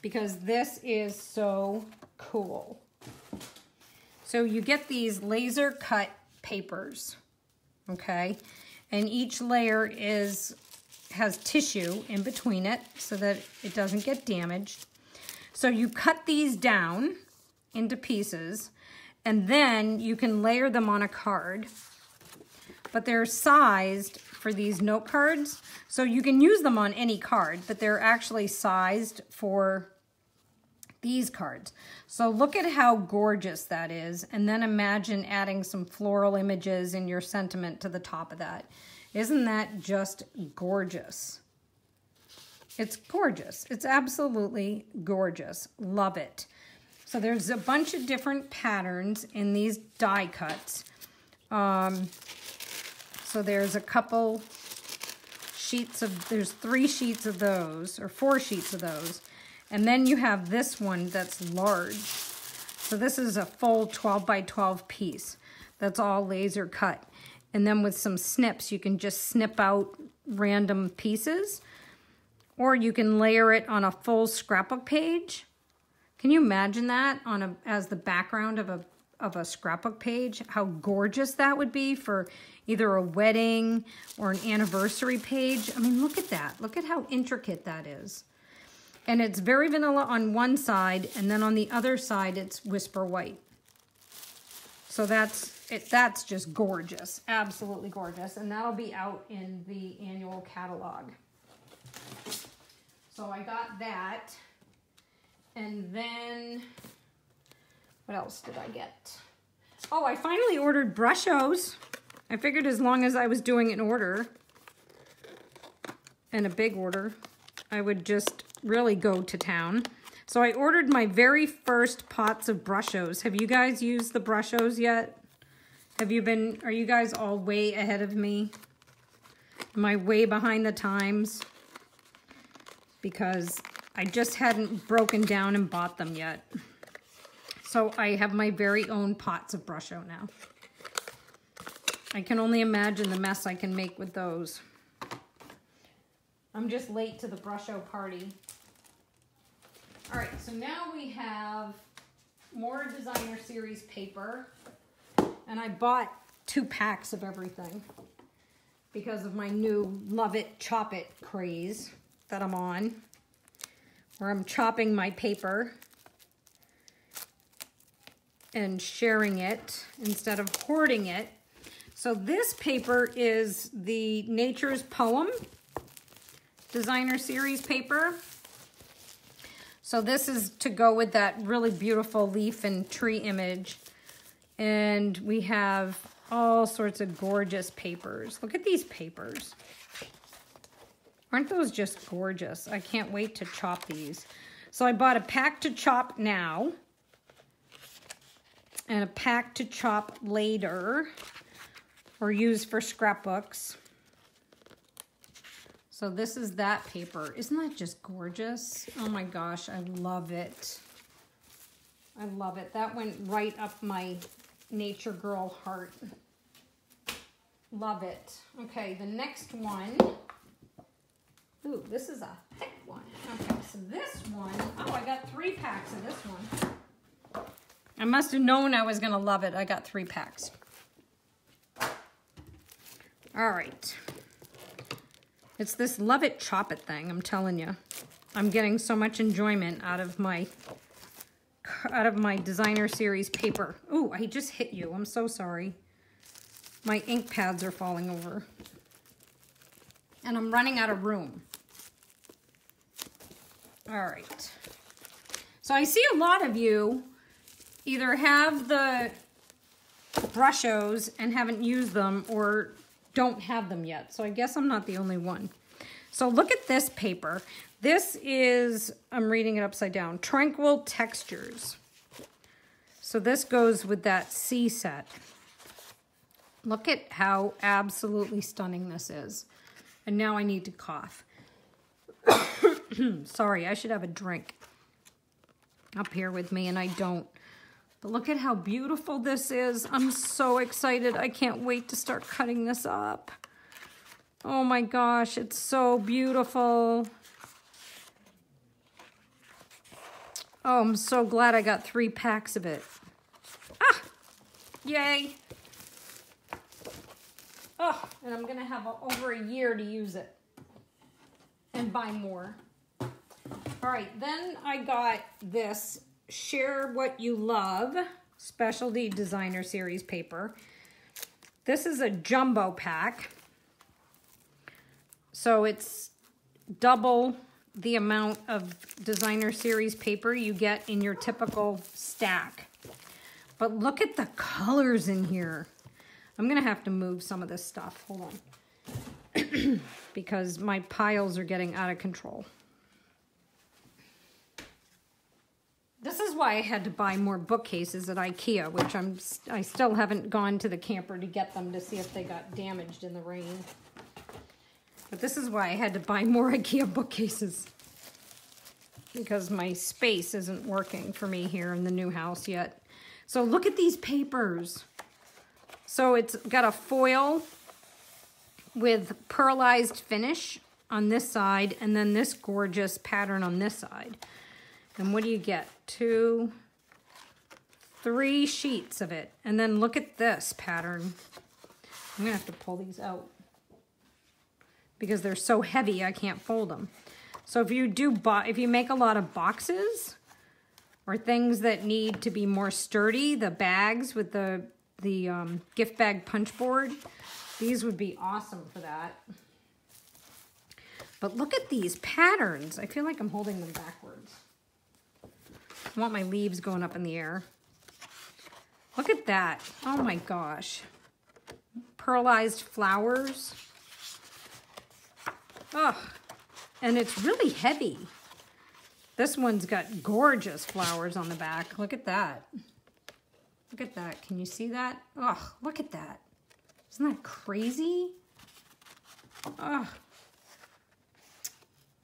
Because this is so cool. So you get these laser cut papers, okay? And each layer has tissue in between it so that it doesn't get damaged. So you cut these down into pieces, and then you can layer them on a card. But they're sized for these note cards, so you can use them on any card, but they're actually sized for these cards. So look at how gorgeous that is, and then imagine adding some floral images in your sentiment to the top of that. Isn't that just gorgeous? It's gorgeous. It's absolutely gorgeous. Love it. So there's a bunch of different patterns in these die cuts. So there's a couple sheets of, there's 3 sheets of those, or 4 sheets of those. And then you have this one that's large. So this is a full 12 by 12 piece. That's all laser cut. And then with some snips, you can just snip out random pieces. Or you can layer it on a full scrapbook page. Can you imagine that as the background of a scrapbook page? How gorgeous that would be for either a wedding or an anniversary page. I mean, look at that. Look at how intricate that is. And it's very vanilla on one side, and then on the other side, it's whisper white. So that's just gorgeous. Absolutely gorgeous. And that'll be out in the annual catalog. So I got that. And then, what else did I get? Oh, I finally ordered brushos. I figured as long as I was doing an order, and a big order, I would just really go to town. So I ordered my very first pots of brushos. Have you guys used the brushos yet? Are you guys all way ahead of me? Am I way behind the times? Because I just hadn't broken down and bought them yet. So I have my very own pots of brusho now. I can only imagine the mess I can make with those. I'm just late to the brusho party. All right, so now we have more designer series paper. And I bought 2 packs of everything because of my new love it, chop it craze that I'm on, where I'm chopping my paper and sharing it instead of hoarding it. So this paper is the Nature's Poem designer series paper. So this is to go with that really beautiful leaf and tree image. And we have all sorts of gorgeous papers. Look at these papers. Aren't those just gorgeous? I can't wait to chop these. So I bought a pack to chop now and a pack to chop later or use for scrapbooks. So this is that paper. Isn't that just gorgeous? Oh my gosh, I love it. I love it. That went right up my nature girl heart. Love it. Okay, the next one. Ooh, this is a thick one. Okay, so this one, oh, I got 3 packs of this one. I must have known I was gonna love it. I got 3 packs. All right. It's this love it, chop it thing, I'm telling you. I'm getting so much enjoyment out of my designer series paper. Ooh, I just hit you. I'm so sorry. My ink pads are falling over. And I'm running out of room. All right. So I see a lot of you either have the brushos and haven't used them or don't have them yet. So I guess I'm not the only one. So look at this paper. This is, I'm reading it upside down, Tranquil Textures. So this goes with that C set. Look at how absolutely stunning this is. And now I need to cough. Sorry, I should have a drink up here with me, and I don't. But look at how beautiful this is. I'm so excited. I can't wait to start cutting this up. Oh my gosh, it's so beautiful. Oh, I'm so glad I got 3 packs of it. Ah, yay. Oh, and I'm gonna have over a year to use it and buy more. All right, then I got this Share What You Love Specialty Designer Series paper. This is a jumbo pack. So it's double the amount of designer series paper you get in your typical stack. But look at the colors in here. I'm gonna have to move some of this stuff. Hold on. Because my piles are getting out of control. This is why I had to buy more bookcases at IKEA, which I still haven't gone to the camper to get them to see if they got damaged in the rain. But this is why I had to buy more IKEA bookcases. Because my space isn't working for me here in the new house yet. So look at these papers. So it's got a foil with pearlized finish on this side, and then this gorgeous pattern on this side. And what do you get? 2, 3 sheets of it. And then look at this pattern. I'm gonna have to pull these out because they're so heavy I can't fold them. So if you make a lot of boxes or things that need to be more sturdy, the bags with the gift bag punch board, these would be awesome for that. But look at these patterns. I feel like I'm holding them backwards. I want my leaves going up in the air. Look at that. Oh my gosh. Pearlized flowers. Oh, and it's really heavy. This one's got gorgeous flowers on the back. Look at that. Look at that. Can you see that? Oh, look at that. Isn't that crazy? Oh.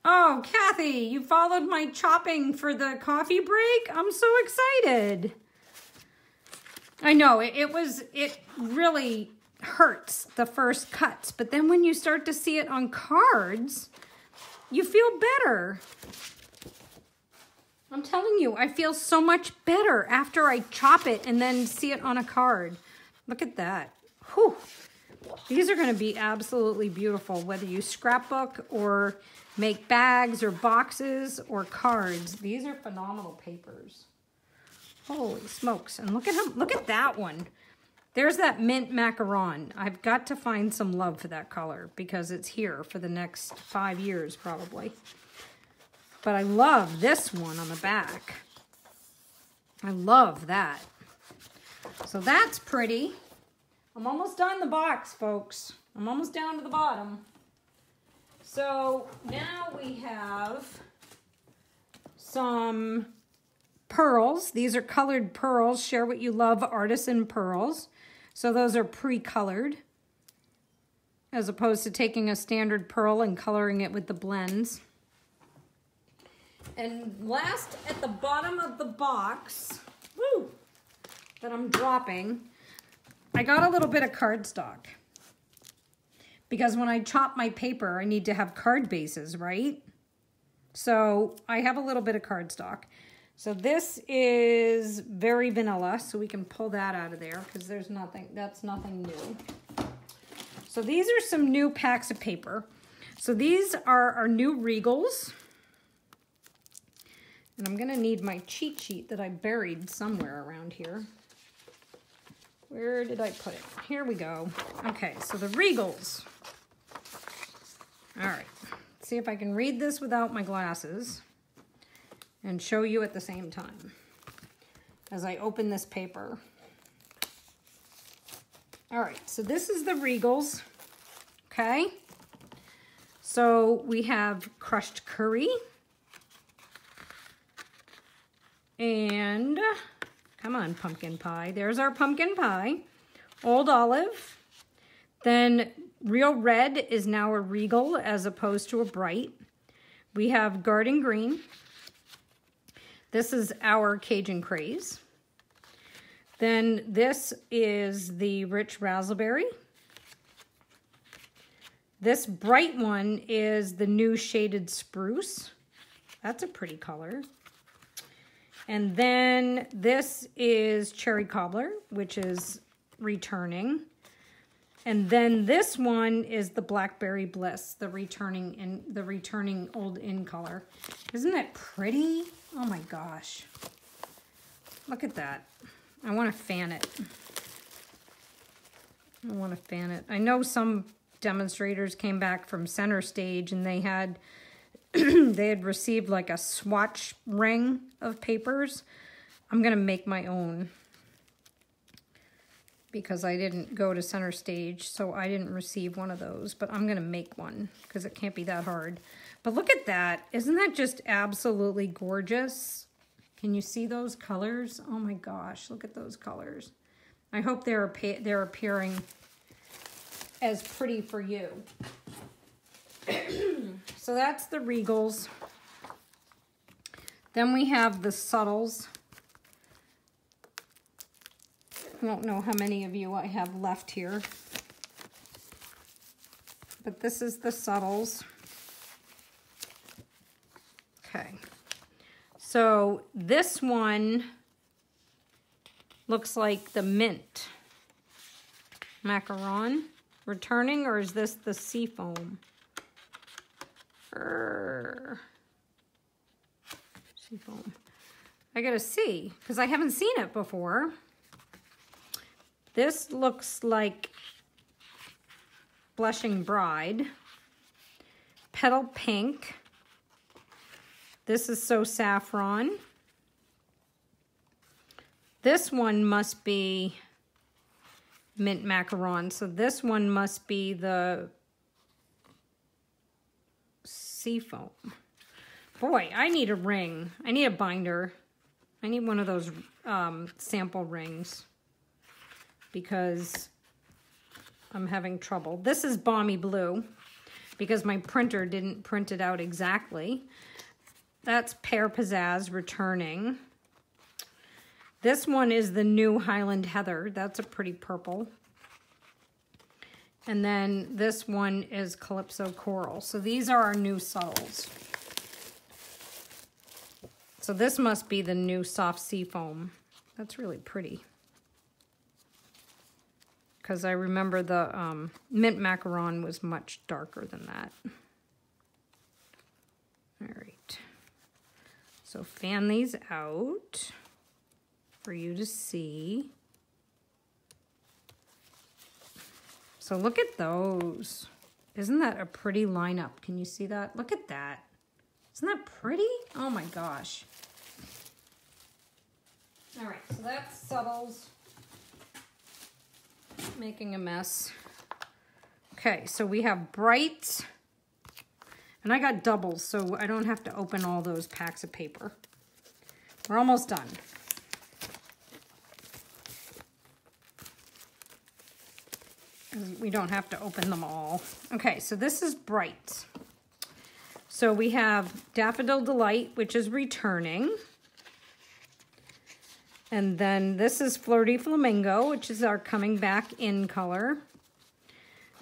Oh, Kathy, you followed my chopping for the coffee break? I'm so excited. I know, it really hurts the first cuts, but then when you start to see it on cards, you feel better. I'm telling you, I feel so much better after I chop it and then see it on a card. Look at that. Whew. These are going to be absolutely beautiful, whether you scrapbook or make bags or boxes or cards. These are phenomenal papers. Holy smokes. And look at that one. There's that mint macaron. I've got to find some love for that color because it's here for the next 5 years probably. But I love this one on the back. I love that. So that's pretty. I'm almost done the box, folks. I'm almost down to the bottom. So now we have some pearls. These are colored pearls. Share What You Love Artisan Pearls. So those are pre-colored, as opposed to taking a standard pearl and coloring it with the blends. And last at the bottom of the box, woo, that I'm dropping, I got a little bit of cardstock. Because when I chop my paper, I need to have card bases, right? So I have a little bit of cardstock. So this is very vanilla, so we can pull that out of there because there's nothing, that's nothing new. So these are some new packs of paper. So these are our new Regals. And I'm gonna need my cheat sheet that I buried somewhere around here. Where did I put it? Here we go. Okay, so the Regals. All right, let's see if I can read this without my glasses and show you at the same time as I open this paper. All right, so this is the Regals, okay? So we have crushed curry and, come on, pumpkin pie. There's our pumpkin pie. Old olive. Then real red is now a Regal as opposed to a bright. We have garden green. This is our Cajun Craze. Then this is the rich raspberry. This bright one is the new shaded spruce. That's a pretty color. And then this is cherry cobbler, which is returning. And then this one is the blackberry bliss, the returning old in color. Isn't that pretty? Oh my gosh. Look at that. I want to fan it. I want to fan it. I know some demonstrators came back from center stage and they had they had received like a swatch ring of papers. I'm going to make my own because I didn't go to center stage, so I didn't receive one of those, but I'm going to make one because it can't be that hard. But look at that. Isn't that just absolutely gorgeous? Can you see those colors? Oh my gosh, look at those colors. I hope they're appearing as pretty for you. So that's the Regals. Then we have the Subtles. I don't know how many of you I have left here, but this is the Subtles. Okay, so this one looks like the mint macaron returning, or is this the seafoam? Seafoam. I gotta see because I haven't seen it before. This looks like Blushing Bride. Petal Pink. This is So Saffron. This one must be Mint Macaron. So this one must be the Seafoam. Boy, I need a ring. I need a binder. I need one of those sample rings because I'm having trouble. This is Balmy Blue because my printer didn't print it out exactly. That's Pear Pizzazz returning. This one is the new Highland Heather. That's a pretty purple. And then this one is Calypso Coral. So these are our new subtles. So this must be the new soft seafoam. That's really pretty. Because I remember the mint macaron was much darker than that. All right. So fan these out for you to see. So look at those. Isn't that a pretty lineup? Can you see that? Look at that. Isn't that pretty? Oh my gosh. All right, so that's subtles. Making a mess. Okay, so we have brights. And I got doubles, so I don't have to open all those packs of paper. We're almost done. We don't have to open them all. Okay, so this is bright. So we have Daffodil Delight, which is returning. And then this is Flirty Flamingo, which is our coming back in color.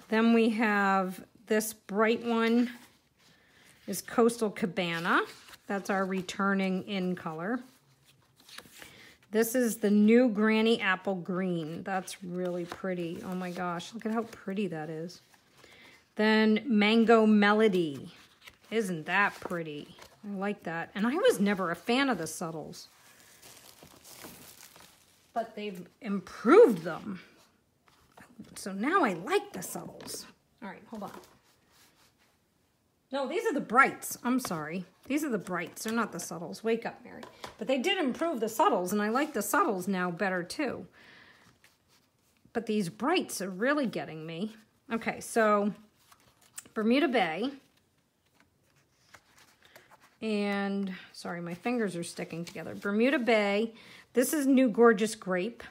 Then we have this bright one is Coastal Cabana. That's our returning in color. This is the new Granny Apple Green. That's really pretty. Oh my gosh, look at how pretty that is. Then Mango Melody. Isn't that pretty? I like that. And I was never a fan of the subtles, but they've improved them. So now I like the subtles. All right, hold on. No, these are the brights. I'm sorry. These are the brights. They're not the subtles. Wake up, Mary. But they did improve the subtles, and I like the subtles now better too. But these brights are really getting me. Okay, so Bermuda Bay. And, sorry, my fingers are sticking together. Bermuda Bay. This is New Gorgeous Grape.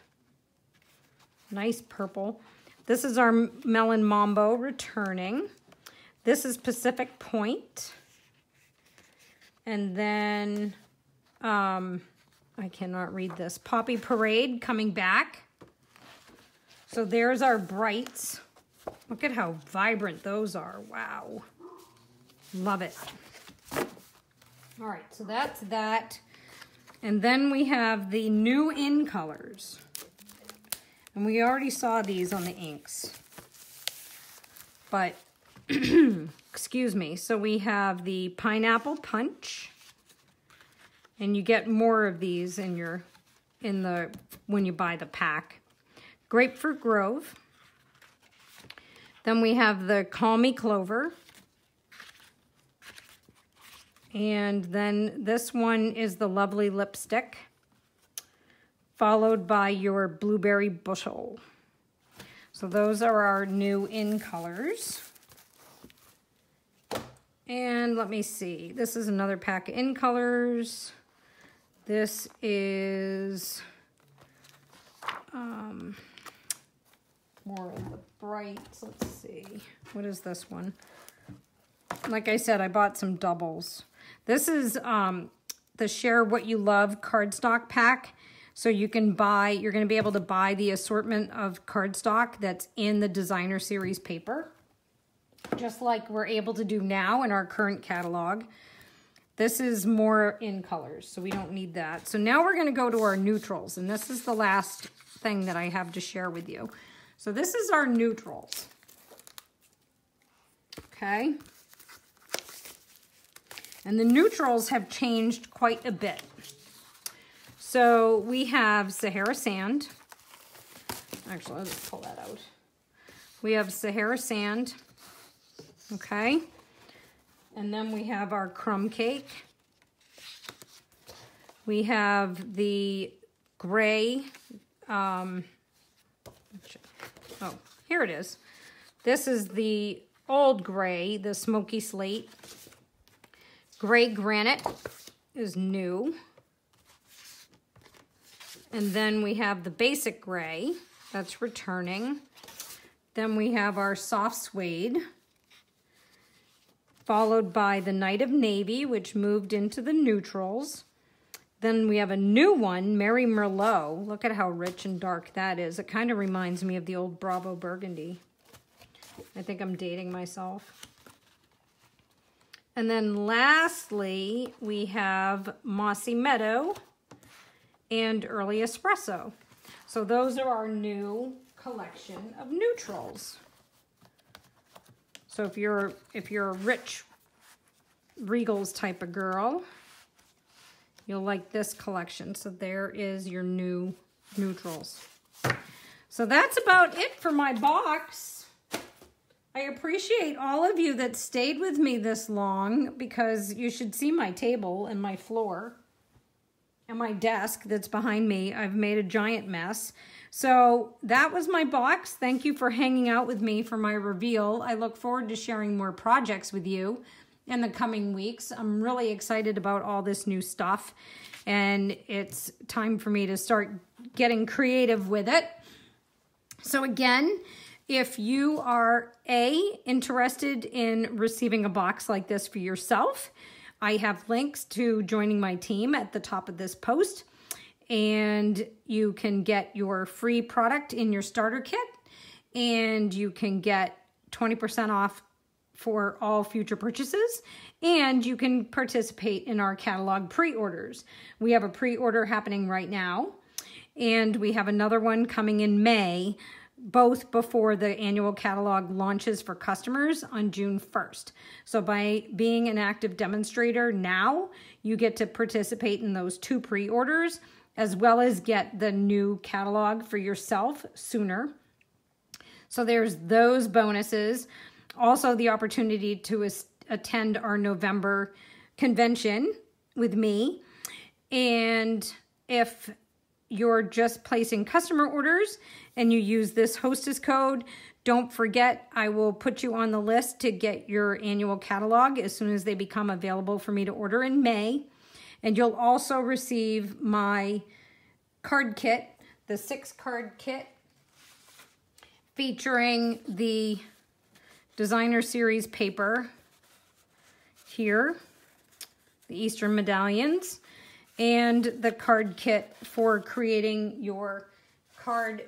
Nice purple. This is our Melon Mambo returning. This is Pacific Point. And then, I cannot read this. Poppy Parade coming back. So there's our brights. Look at how vibrant those are. Wow. Love it. All right, so that's that. And then we have the new in colors. And we already saw these on the inks. But, excuse me. So we have the Pineapple Punch. And you get more of these when you buy the pack. Grapefruit Grove. Then we have the Call Me Clover. And then this one is the Lovely Lipstick, followed by your Blueberry Bushel. So those are our new in colors. And let me see. This is another pack of in colors. This is more of the brights. Let's see. What is this one? Like I said, I bought some doubles. This is the Share What You Love cardstock pack. So you're going to be able to buy the assortment of cardstock that's in the designer series paper, just like we're able to do now in our current catalog. This is more in colors, so we don't need that. So now we're going to go to our neutrals, and this is the last thing that I have to share with you. So this is our neutrals. Okay. And the neutrals have changed quite a bit. So we have Sahara Sand. Actually, let's pull that out. We have Sahara Sand. Okay. And then we have our Crumb Cake. We have the gray. Oh, here it is. This is the old gray, the Smoky Slate. Gray Granite is new. And then we have the basic gray, that's returning. Then we have our soft suede, followed by the Night of Navy, which moved into the neutrals. Then we have a new one, Mary Merlot. Look at how rich and dark that is. It kind of reminds me of the old Bravo Burgundy. I think I'm dating myself. And then lastly, we have Mossy Meadow and Early Espresso. So those are our new collection of neutrals. So if you're a rich Regals type of girl, you'll like this collection. So there is your new neutrals. So that's about it for my box. I appreciate all of you that stayed with me this long, because you should see my table and my floor and my desk that's behind me. I've made a giant mess. So that was my box. Thank you for hanging out with me for my reveal. I look forward to sharing more projects with you in the coming weeks. I'm really excited about all this new stuff, and it's time for me to start getting creative with it. So again, if you are interested in receiving a box like this for yourself, I have links to joining my team at the top of this post, and you can get your free product in your starter kit, and you can get 20% off for all future purchases, and you can participate in our catalog pre-orders. We have a pre-order happening right now. and we have another one coming in May, both before the annual catalog launches for customers on June 1st. So by being an active demonstrator now, you get to participate in those 2 pre-orders, as well as get the new catalog for yourself sooner. So there's those bonuses. Also the opportunity to attend our November convention with me. And if you're just placing customer orders and you use this hostess code, don't forget, I will put you on the list to get your annual catalog as soon as they become available for me to order in May. And you'll also receive my card kit, the 6-card kit, featuring the designer series paper here, the Eastern medallions, and the card kit for creating your cards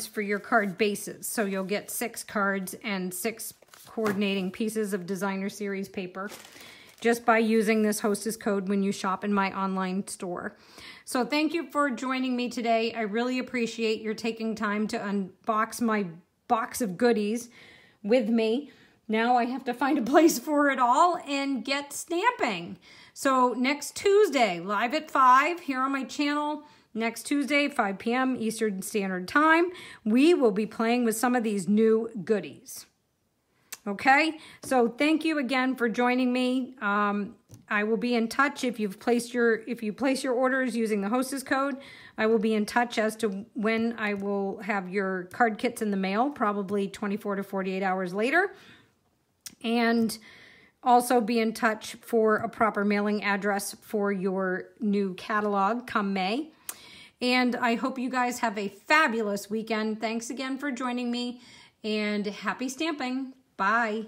for your card bases. So you'll get 6 cards and 6 coordinating pieces of designer series paper just by using this hostess code when you shop in my online store. So thank you for joining me today. I really appreciate your taking time to unbox my box of goodies with me. Now I have to find a place for it all and get stamping. So next Tuesday, live at 5 here on my channel, next Tuesday, 5 p.m. Eastern Standard Time, we will be playing with some of these new goodies. Okay, so thank you again for joining me. I will be in touch if you place your orders using the hostess code. I will be in touch as to when I will have your card kits in the mail, probably 24 to 48 hours later. And also be in touch for a proper mailing address for your new catalog come May. And I hope you guys have a fabulous weekend. Thanks again for joining me, and happy stamping. Bye.